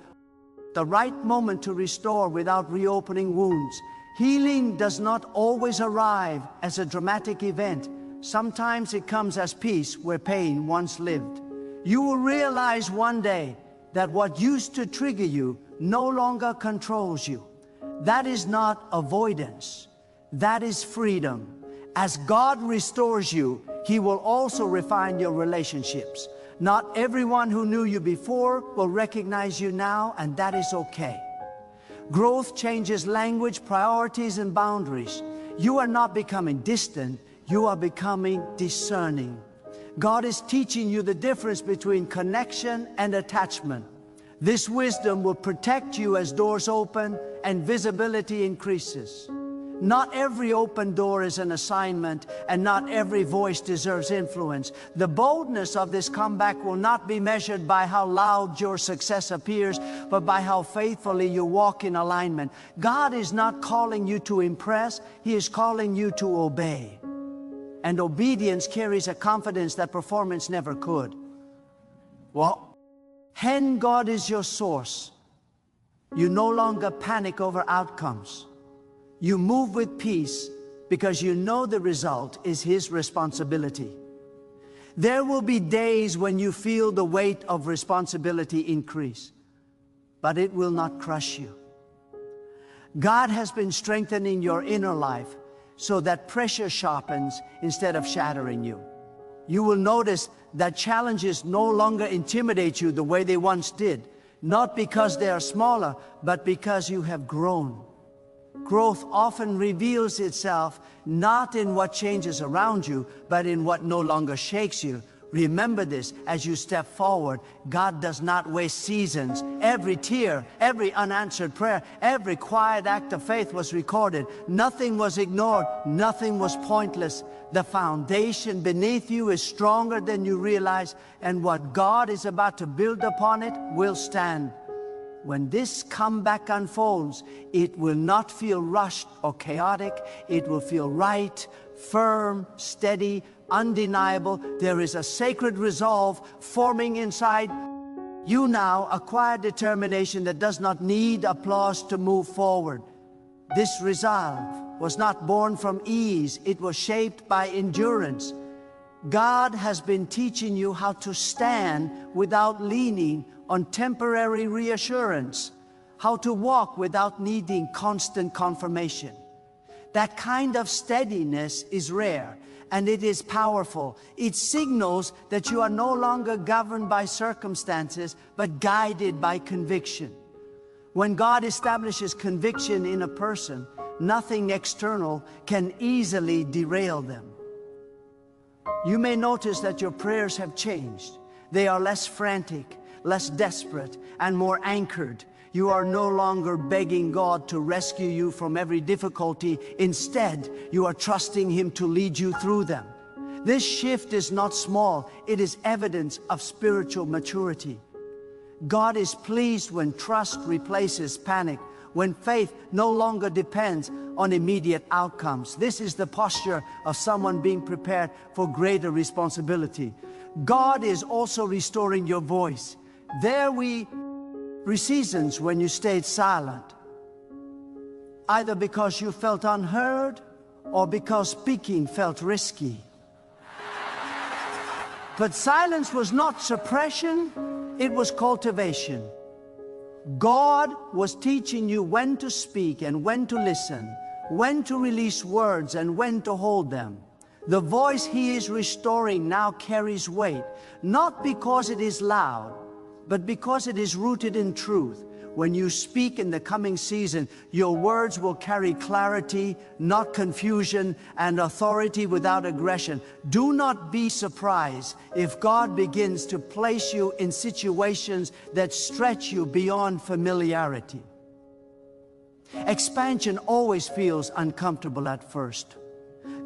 the right moment to restore without reopening wounds. Healing does not always arrive as a dramatic event. Sometimes it comes as peace where pain once lived. You will realize one day that what used to trigger you no longer controls you. That is not avoidance. That is freedom. As God restores you, He will also refine your relationships. Not everyone who knew you before will recognize you now, and that is okay. Growth changes language, priorities, and boundaries. You are not becoming distant, you are becoming discerning. God is teaching you the difference between connection and attachment. This wisdom will protect you as doors open and visibility increases. Not every open door is an assignment, and not every voice deserves influence. The boldness of this comeback will not be measured by how loud your success appears, but by how faithfully you walk in alignment. God is not calling you to impress, He is calling you to obey. And obedience carries a confidence that performance never could. Well, when God is your source, you no longer panic over outcomes. You move with peace because you know the result is His responsibility. There will be days when you feel the weight of responsibility increase, but it will not crush you. God has been strengthening your inner life so that pressure sharpens instead of shattering you. You will notice that challenges no longer intimidate you the way they once did, not because they are smaller, but because you have grown. Growth often reveals itself not in what changes around you, but in what no longer shakes you. Remember this as you step forward. God does not waste seasons. Every tear, every unanswered prayer, every quiet act of faith was recorded. Nothing was ignored. Nothing was pointless. The foundation beneath you is stronger than you realize, and what God is about to build upon it will stand. When this comeback unfolds, it will not feel rushed or chaotic. It will feel right, firm, steady, undeniable. There is a sacred resolve forming inside you now, a quiet determination that does not need applause to move forward. This resolve was not born from ease. It was shaped by endurance. God has been teaching you how to stand without leaning on temporary reassurance, how to walk without needing constant confirmation. That kind of steadiness is rare, and it is powerful. It signals that you are no longer governed by circumstances, but guided by conviction. When God establishes conviction in a person, nothing external can easily derail them. You may notice that your prayers have changed. They are less frantic, less desperate, and more anchored. You are no longer begging God to rescue you from every difficulty. Instead, you are trusting Him to lead you through them. This shift is not small. It is evidence of spiritual maturity. God is pleased when trust replaces panic, when faith no longer depends on immediate outcomes. This is the posture of someone being prepared for greater responsibility. God is also restoring your voice. There were seasons when you stayed silent, either because you felt unheard or because speaking felt risky. But silence was not suppression, it was cultivation. God was teaching you when to speak and when to listen, when to release words and when to hold them. The voice He is restoring now carries weight, not because it is loud, but because it is rooted in truth. When you speak in the coming season, your words will carry clarity, not confusion, and authority without aggression. Do not be surprised if God begins to place you in situations that stretch you beyond familiarity. Expansion always feels uncomfortable at first.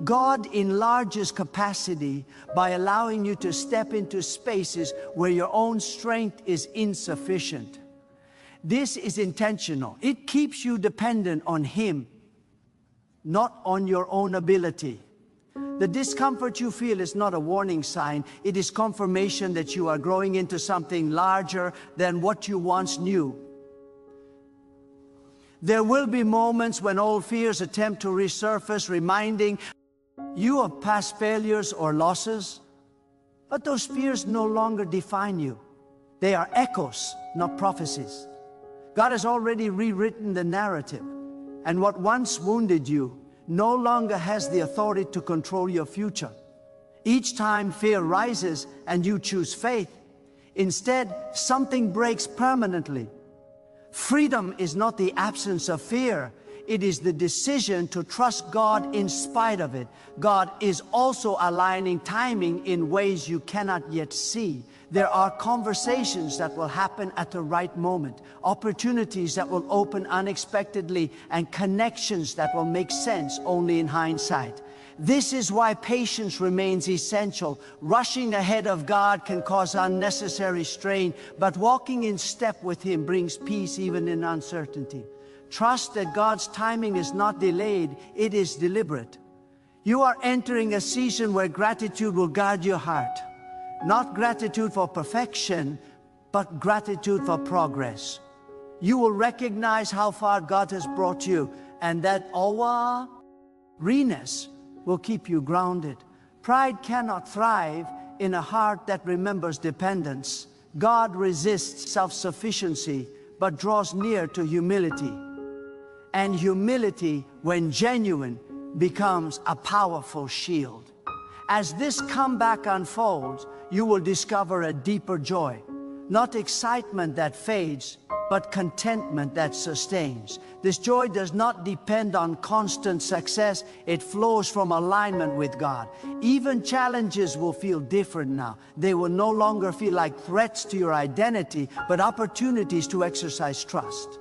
God enlarges capacity by allowing you to step into spaces where your own strength is insufficient. This is intentional. It keeps you dependent on Him, not on your own ability. The discomfort you feel is not a warning sign. It is confirmation that you are growing into something larger than what you once knew. There will be moments when old fears attempt to resurface, reminding you of past failures or losses. But those fears no longer define you. They are echoes, not prophecies. God has already rewritten the narrative, and what once wounded you no longer has the authority to control your future. Each time fear rises and you choose faith, instead something breaks permanently. Freedom is not the absence of fear. It is the decision to trust God in spite of it. God is also aligning timing in ways you cannot yet see. There are conversations that will happen at the right moment, opportunities that will open unexpectedly, and connections that will make sense only in hindsight. This is why patience remains essential. Rushing ahead of God can cause unnecessary strain, but walking in step with Him brings peace even in uncertainty. Trust that God's timing is not delayed, it is deliberate. You are entering a season where gratitude will guard your heart. Not gratitude for perfection, but gratitude for progress. You will recognize how far God has brought you, and that awareness will keep you grounded. Pride cannot thrive in a heart that remembers dependence. God resists self-sufficiency, but draws near to humility. And humility, when genuine, becomes a powerful shield. As this comeback unfolds, you will discover a deeper joy. Not excitement that fades, but contentment that sustains. This joy does not depend on constant success. It flows from alignment with God. Even challenges will feel different now. They will no longer feel like threats to your identity, but opportunities to exercise trust.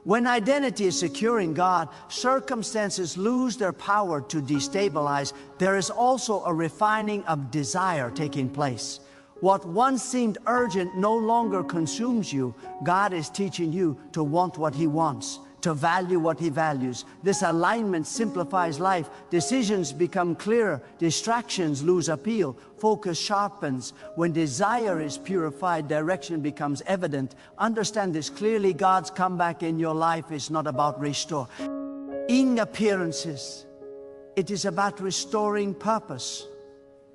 When identity is secure in God, circumstances lose their power to destabilize. There is also a refining of desire taking place. What once seemed urgent no longer consumes you. God is teaching you to want what He wants, to value what He values. This alignment simplifies life. Decisions become clearer. Distractions lose appeal. Focus sharpens. When desire is purified, direction becomes evident. Understand this clearly. God's comeback in your life is not about restoring appearances. It is about restoring purpose.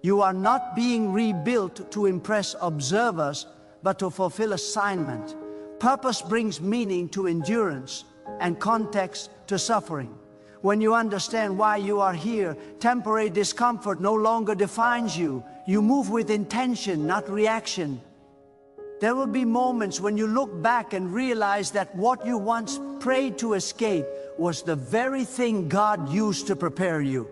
You are not being rebuilt to impress observers, but to fulfill assignment. Purpose brings meaning to endurance and context to suffering. When you understand why you are here, temporary discomfort no longer defines you. You move with intention, not reaction. There will be moments when you look back and realize that what you once prayed to escape was the very thing God used to prepare you.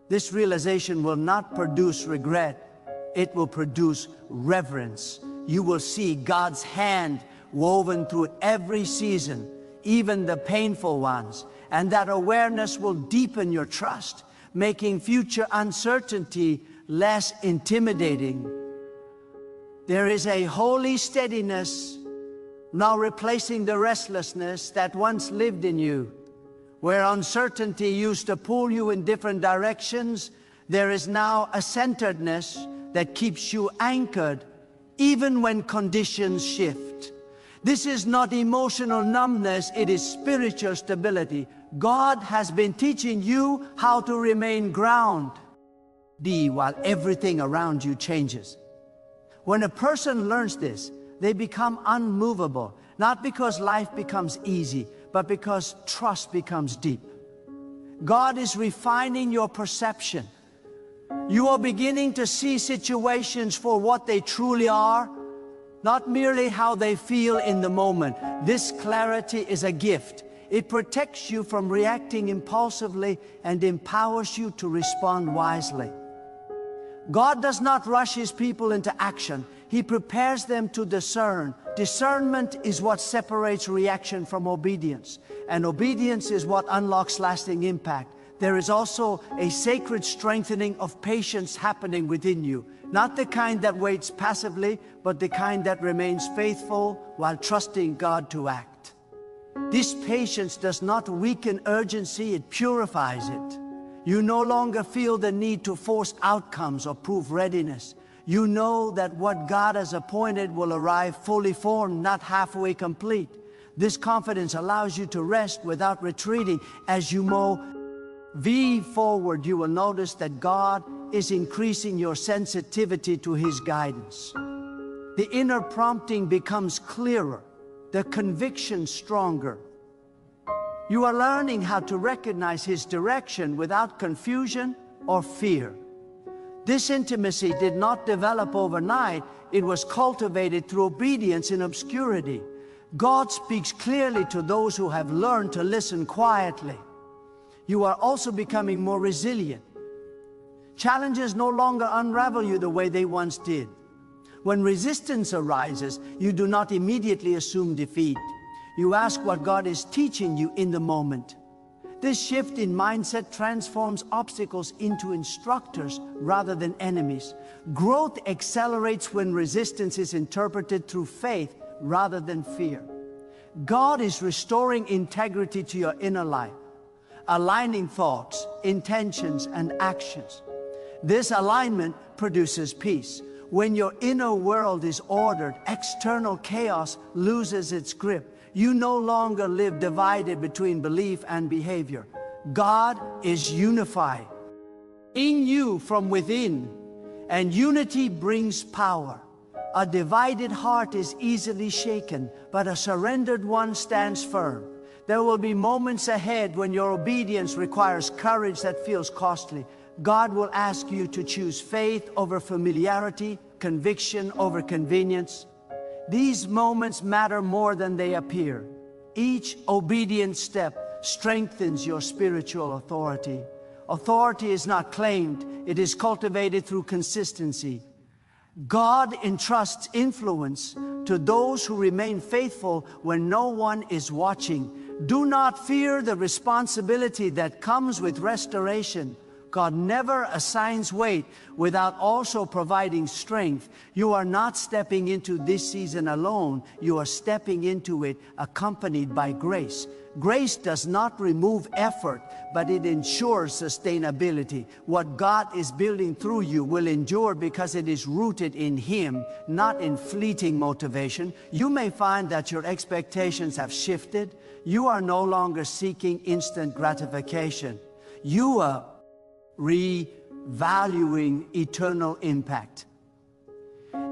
This realization will not produce regret. It will produce reverence. You will see God's hand woven through every season, even the painful ones, and that awareness will deepen your trust, making future uncertainty less intimidating. There is a holy steadiness now replacing the restlessness that once lived in you. Where uncertainty used to pull you in different directions, there is now a centeredness that keeps you anchored even when conditions shift. This is not emotional numbness, it is spiritual stability. God has been teaching you how to remain grounded while everything around you changes. When a person learns this, they become unmovable, not because life becomes easy, but because trust becomes deep. God is refining your perception. You are beginning to see situations for what they truly are, not merely how they feel in the moment. This clarity is a gift. It protects you from reacting impulsively and empowers you to respond wisely. God does not rush His people into action. He prepares them to discern. Discernment is what separates reaction from obedience, and obedience is what unlocks lasting impact. There is also a sacred strengthening of patience happening within you, not the kind that waits passively, but the kind that remains faithful while trusting God to act. This patience does not weaken urgency, it purifies it. You no longer feel the need to force outcomes or prove readiness. You know that what God has appointed will arrive fully formed, not halfway complete. This confidence allows you to rest without retreating. As you move forward, you will notice that God is increasing your sensitivity to His guidance. The inner prompting becomes clearer, the conviction stronger. You are learning how to recognize His direction without confusion or fear. This intimacy did not develop overnight. It was cultivated through obedience in obscurity. God speaks clearly to those who have learned to listen quietly. You are also becoming more resilient. Challenges no longer unravel you the way they once did. When resistance arises, you do not immediately assume defeat. You ask what God is teaching you in the moment. This shift in mindset transforms obstacles into instructors rather than enemies. Growth accelerates when resistance is interpreted through faith rather than fear. God is restoring integrity to your inner life, aligning thoughts, intentions, and actions. This alignment produces peace. When your inner world is ordered, external chaos loses its grip. You no longer live divided between belief and behavior. God is unified in you from within, and unity brings power. A divided heart is easily shaken, but a surrendered one stands firm. There will be moments ahead when your obedience requires courage that feels costly. God will ask you to choose faith over familiarity, conviction over convenience. These moments matter more than they appear. Each obedient step strengthens your spiritual authority. Authority is not claimed, it is cultivated through consistency. God entrusts influence to those who remain faithful when no one is watching. Do not fear the responsibility that comes with restoration. God never assigns weight without also providing strength. You are not stepping into this season alone. You are stepping into it accompanied by grace. Grace does not remove effort, but it ensures sustainability. What God is building through you will endure because it is rooted in Him, not in fleeting motivation. You may find that your expectations have shifted. You are no longer seeking instant gratification. You are revaluing eternal impact.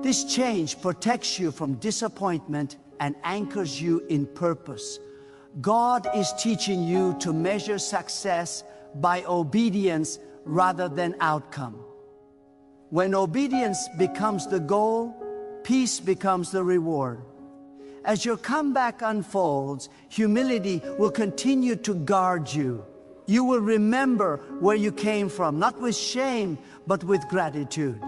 This change protects you from disappointment and anchors you in purpose. God is teaching you to measure success by obedience rather than outcome. When obedience becomes the goal, peace becomes the reward. As your comeback unfolds, humility will continue to guard you. You will remember where you came from, not with shame, but with gratitude.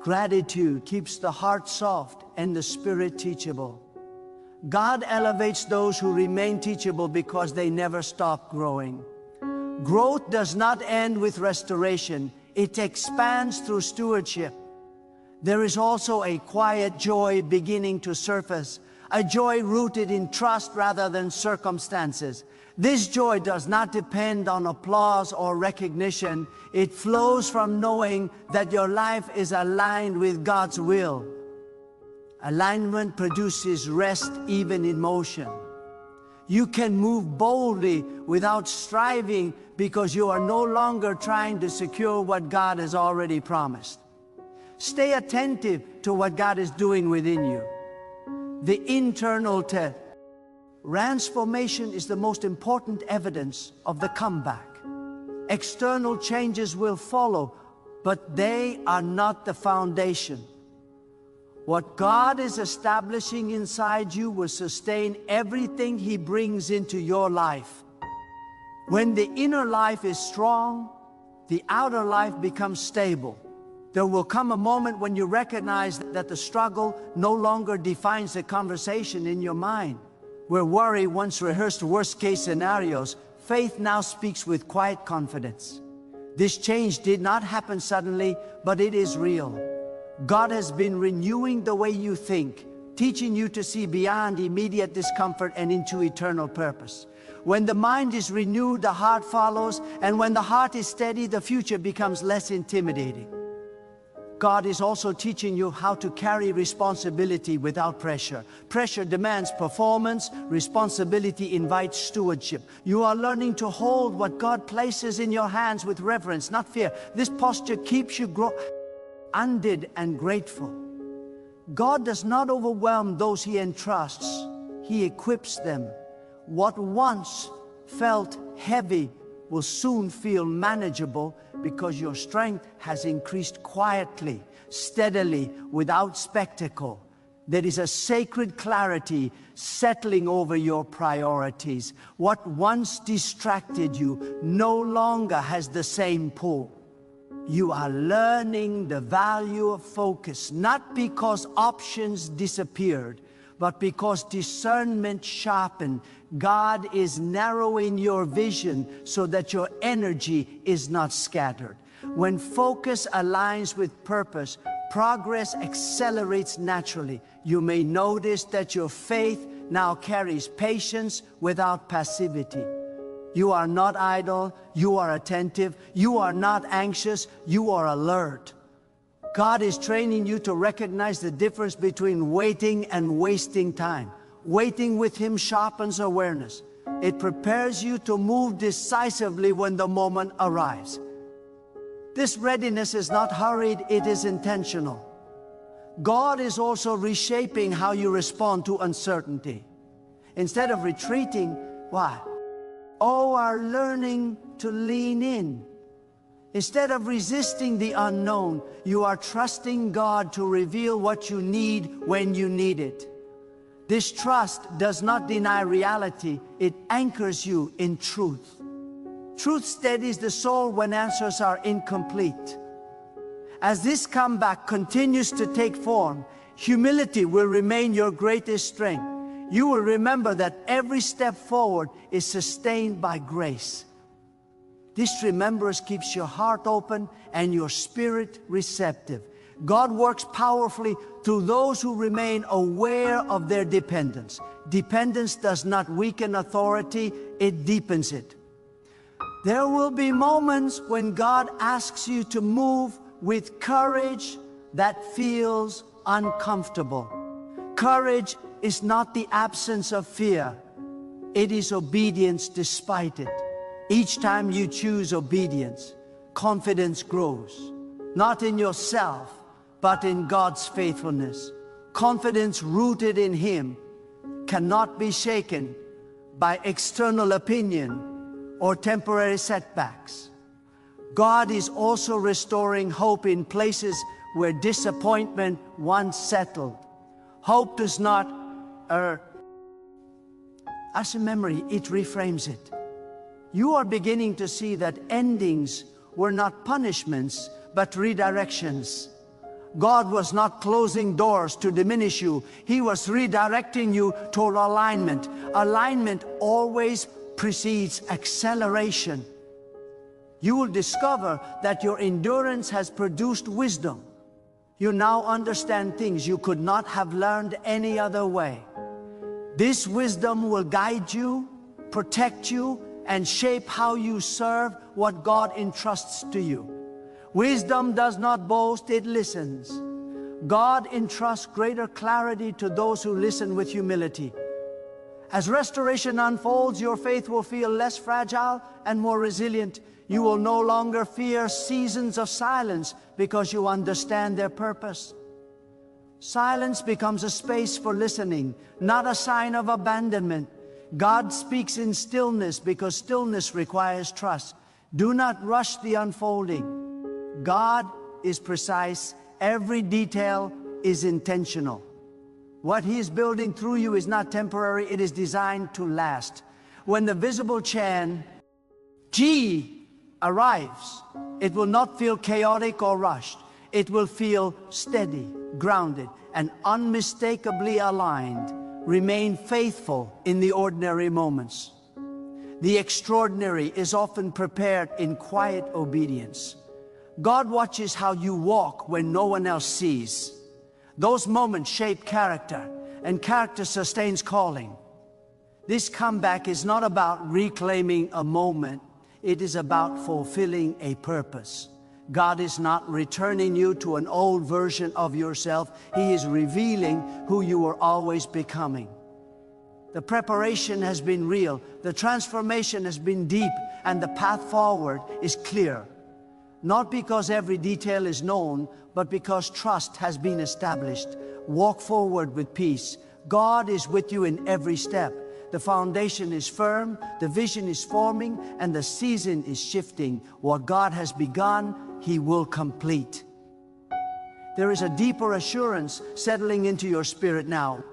Gratitude keeps the heart soft and the spirit teachable. God elevates those who remain teachable because they never stop growing. Growth does not end with restoration. It expands through stewardship. There is also a quiet joy beginning to surface, a joy rooted in trust rather than circumstances. This joy does not depend on applause or recognition. It flows from knowing that your life is aligned with God's will. Alignment produces rest even in motion. You can move boldly without striving because you are no longer trying to secure what God has already promised. Stay attentive to what God is doing within you. The internal transformation is the most important evidence of the comeback. External changes will follow, but they are not the foundation. What God is establishing inside you will sustain everything He brings into your life. When the inner life is strong, the outer life becomes stable. There will come a moment when you recognize that the struggle no longer defines the conversation in your mind. Where worry once rehearsed worst-case scenarios, faith now speaks with quiet confidence. This change did not happen suddenly, but it is real. God has been renewing the way you think, teaching you to see beyond immediate discomfort and into eternal purpose. When the mind is renewed, the heart follows, and when the heart is steady, the future becomes less intimidating. God is also teaching you how to carry responsibility without pressure. Pressure demands performance. Responsibility invites stewardship. You are learning to hold what God places in your hands with reverence, not fear. This posture keeps you grounded and grateful. God does not overwhelm those He entrusts. He equips them. What once felt heavy will soon feel manageable because your strength has increased quietly, steadily, without spectacle. There is a sacred clarity settling over your priorities. What once distracted you no longer has the same pull. You are learning the value of focus, not because options disappeared, but because discernment sharpened. God is narrowing your vision so that your energy is not scattered. When focus aligns with purpose, progress accelerates naturally. You may notice that your faith now carries patience without passivity. You are not idle, you are attentive, you are not anxious, you are alert. God is training you to recognize the difference between waiting and wasting time. Waiting with Him sharpens awareness. It prepares you to move decisively when the moment arrives. This readiness is not hurried, it is intentional. God is also reshaping how you respond to uncertainty. Instead of retreating, why? Are learning to lean in. Instead of resisting the unknown, you are trusting God to reveal what you need when you need it. This trust does not deny reality, it anchors you in truth. Truth steadies the soul when answers are incomplete. As this comeback continues to take form, humility will remain your greatest strength. You will remember that every step forward is sustained by grace. This remembrance keeps your heart open and your spirit receptive. God works powerfully through those who remain aware of their dependence. Dependence does not weaken authority, it deepens it. There will be moments when God asks you to move with courage that feels uncomfortable. Courage is not the absence of fear. It is obedience despite it. Each time you choose obedience, confidence grows. Not in yourself, but in God's faithfulness. Confidence rooted in Him cannot be shaken by external opinion or temporary setbacks. God is also restoring hope in places where disappointment once settled. Hope does not as a memory, it reframes it. You are beginning to see that endings were not punishments, but redirections. God was not closing doors to diminish you. He was redirecting you toward alignment. Alignment always precedes acceleration. You will discover that your endurance has produced wisdom. You now understand things you could not have learned any other way. This wisdom will guide you, protect you, and shape how you serve what God entrusts to you. Wisdom does not boast, it listens. God entrusts greater clarity to those who listen with humility. As restoration unfolds, your faith will feel less fragile and more resilient. You will no longer fear seasons of silence because you understand their purpose. Silence becomes a space for listening, not a sign of abandonment. God speaks in stillness because stillness requires trust. Do not rush the unfolding. God is precise. Every detail is intentional. What He is building through you is not temporary, it is designed to last. When the visible chant, G, arrives, it will not feel chaotic or rushed. It will feel steady, grounded, and unmistakably aligned. Remain faithful in the ordinary moments. The extraordinary is often prepared in quiet obedience. God watches how you walk when no one else sees. Those moments shape character, and character sustains calling. This comeback is not about reclaiming a moment. It is about fulfilling a purpose. God is not returning you to an old version of yourself. He is revealing who you were always becoming. The preparation has been real, the transformation has been deep, and the path forward is clear. Not because every detail is known, but because trust has been established. Walk forward with peace. God is with you in every step. The foundation is firm, the vision is forming, and the season is shifting. What God has begun, He will complete. There is a deeper assurance settling into your spirit now,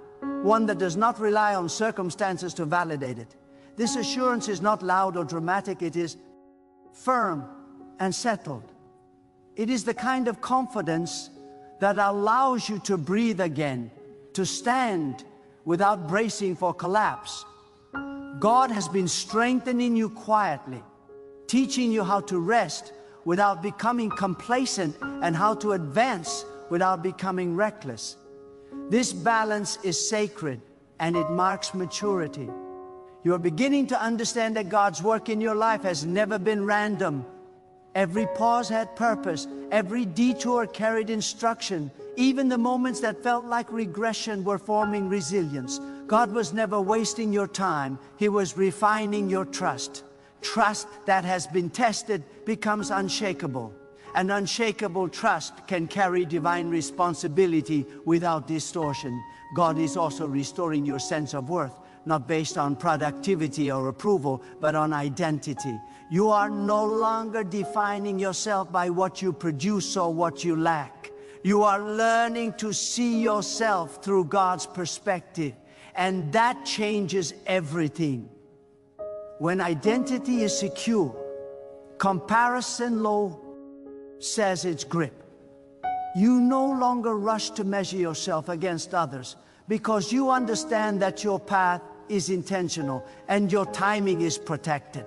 one that does not rely on circumstances to validate it. This assurance is not loud or dramatic, it is firm and settled. It is the kind of confidence that allows you to breathe again, to stand without bracing for collapse. God has been strengthening you quietly, teaching you how to rest without becoming complacent and how to advance without becoming reckless. This balance is sacred and it marks maturity. You are beginning to understand that God's work in your life has never been random. Every pause had purpose, every detour carried instruction. Even the moments that felt like regression were forming resilience. God was never wasting your time, He was refining your trust. Trust that has been tested becomes unshakable. An unshakable trust can carry divine responsibility without distortion. God is also restoring your sense of worth, not based on productivity or approval, but on identity. You are no longer defining yourself by what you produce or what you lack. You are learning to see yourself through God's perspective, and that changes everything. When identity is secure, comparison loses its grip. You no longer rush to measure yourself against others because you understand that your path is intentional and your timing is protected.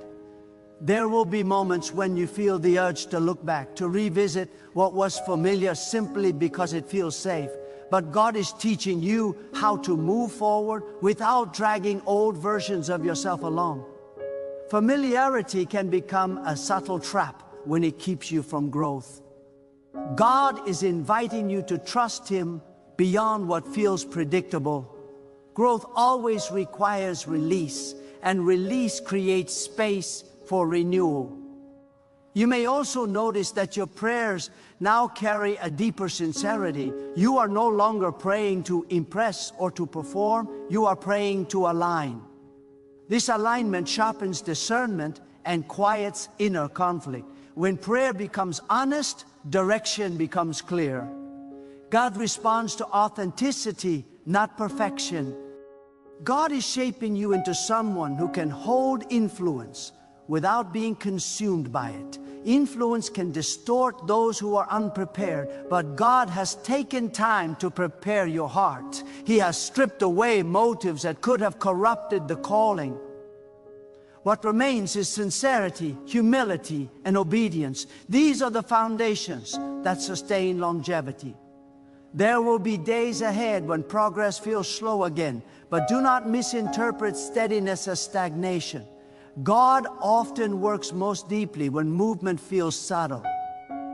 There will be moments when you feel the urge to look back, to revisit what was familiar simply because it feels safe. But God is teaching you how to move forward without dragging old versions of yourself along. Familiarity can become a subtle trap when it keeps you from growth. God is inviting you to trust Him beyond what feels predictable. Growth always requires release, and release creates space for renewal. You may also notice that your prayers now carry a deeper sincerity. You are no longer praying to impress or to perform, you are praying to align. This alignment sharpens discernment and quiets inner conflict. When prayer becomes honest, direction becomes clear. God responds to authenticity, not perfection. God is shaping you into someone who can hold influence without being consumed by it. Influence can distort those who are unprepared, but God has taken time to prepare your heart. He has stripped away motives that could have corrupted the calling. What remains is sincerity, humility, and obedience. These are the foundations that sustain longevity. There will be days ahead when progress feels slow again, but do not misinterpret steadiness as stagnation. God often works most deeply when movement feels subtle.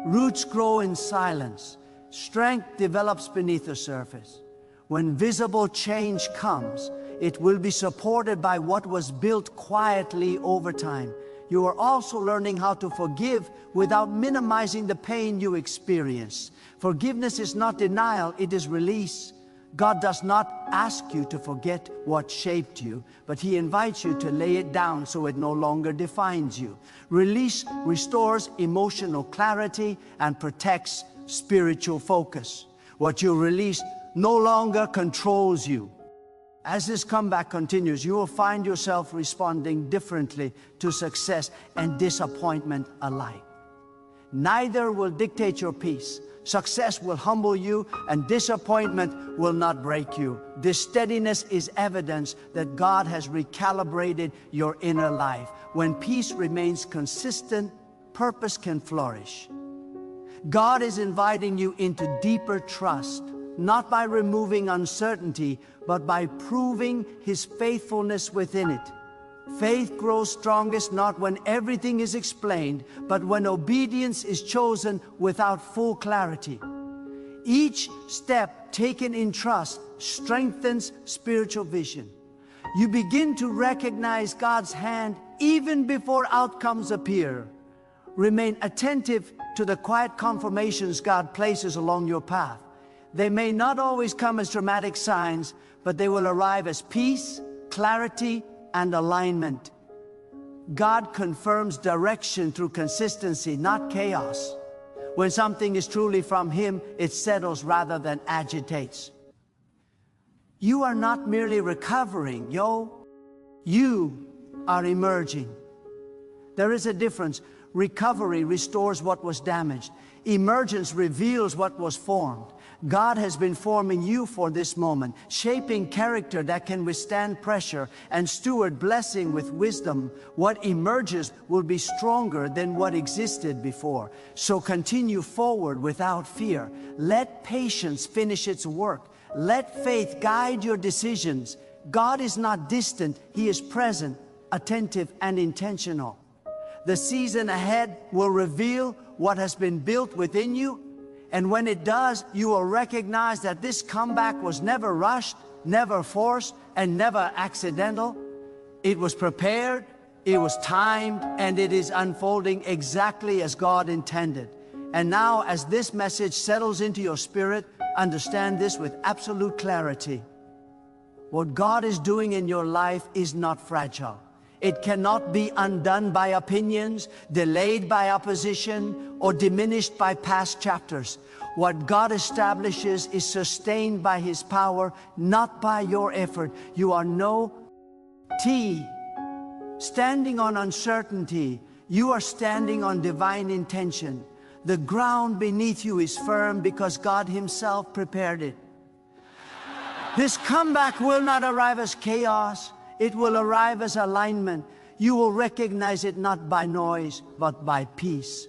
Roots grow in silence. Strength develops beneath the surface. When visible change comes, it will be supported by what was built quietly over time. You are also learning how to forgive without minimizing the pain you experience. Forgiveness is not denial, it is release. God does not ask you to forget what shaped you, but He invites you to lay it down so it no longer defines you. Release restores emotional clarity and protects spiritual focus. What you release no longer controls you. As this comeback continues, you will find yourself responding differently to success and disappointment alike. Neither will dictate your peace. Success will humble you, and disappointment will not break you. This steadiness is evidence that God has recalibrated your inner life. When peace remains consistent, purpose can flourish. God is inviting you into deeper trust, not by removing uncertainty, but by proving His faithfulness within it. Faith grows strongest not when everything is explained, but when obedience is chosen without full clarity. Each step taken in trust strengthens spiritual vision. You begin to recognize God's hand even before outcomes appear. Remain attentive to the quiet confirmations God places along your path. They may not always come as dramatic signs, but they will arrive as peace, clarity, and alignment. God confirms direction through consistency, not chaos. When something is truly from Him, it settles rather than agitates. You are not merely recovering, you are emerging. There is a difference. Recovery restores what was damaged. Emergence reveals what was formed. God has been forming you for this moment, shaping character that can withstand pressure and steward blessing with wisdom. What emerges will be stronger than what existed before. So continue forward without fear. Let patience finish its work. Let faith guide your decisions. God is not distant, He is present, attentive, and intentional. The season ahead will reveal what has been built within you. And when it does, you will recognize that this comeback was never rushed, never forced, and never accidental. It was prepared, it was timed, and it is unfolding exactly as God intended. And now, as this message settles into your spirit, understand this with absolute clarity. What God is doing in your life is not fragile. It cannot be undone by opinions, delayed by opposition, or diminished by past chapters. What God establishes is sustained by His power, not by your effort. You are standing on uncertainty. You are standing on divine intention. The ground beneath you is firm because God Himself prepared it. This comeback will not arrive as chaos. It will arrive as alignment. You will recognize it not by noise, but by peace.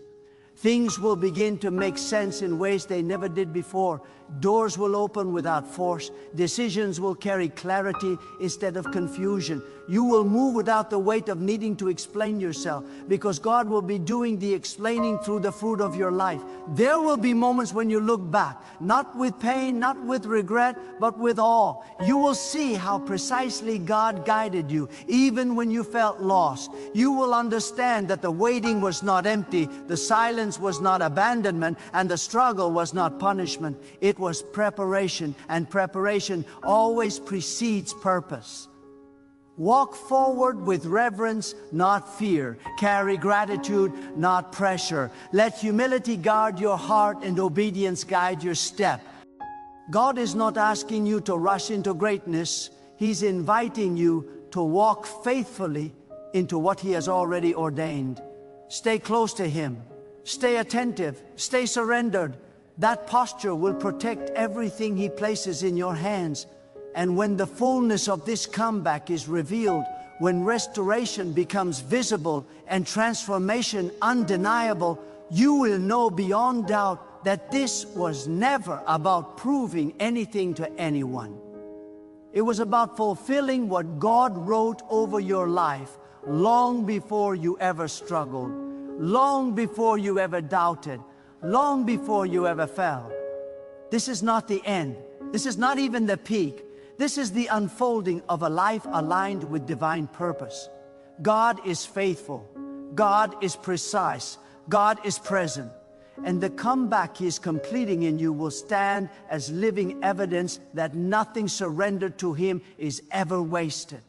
Things will begin to make sense in ways they never did before. Doors will open without force. Decisions will carry clarity instead of confusion. You will move without the weight of needing to explain yourself, because God will be doing the explaining through the fruit of your life. There will be moments when you look back, not with pain, not with regret, but with awe. You will see how precisely God guided you, even when you felt lost. You will understand that the waiting was not empty, the silence was not abandonment, and the struggle was not punishment. It was preparation, and preparation always precedes purpose. Walk forward with reverence, not fear. Carry gratitude, not pressure. Let humility guard your heart and obedience guide your step. God is not asking you to rush into greatness. He's inviting you to walk faithfully into what He has already ordained. Stay close to Him. Stay attentive. Stay surrendered. That posture will protect everything He places in your hands. And when the fullness of this comeback is revealed, when restoration becomes visible and transformation undeniable, you will know beyond doubt that this was never about proving anything to anyone. It was about fulfilling what God wrote over your life long before you ever struggled, long before you ever doubted, long before you ever fell. This is not the end. This is not even the peak. This is the unfolding of a life aligned with divine purpose. God is faithful. God is precise. God is present. And the comeback He is completing in you will stand as living evidence that nothing surrendered to Him is ever wasted.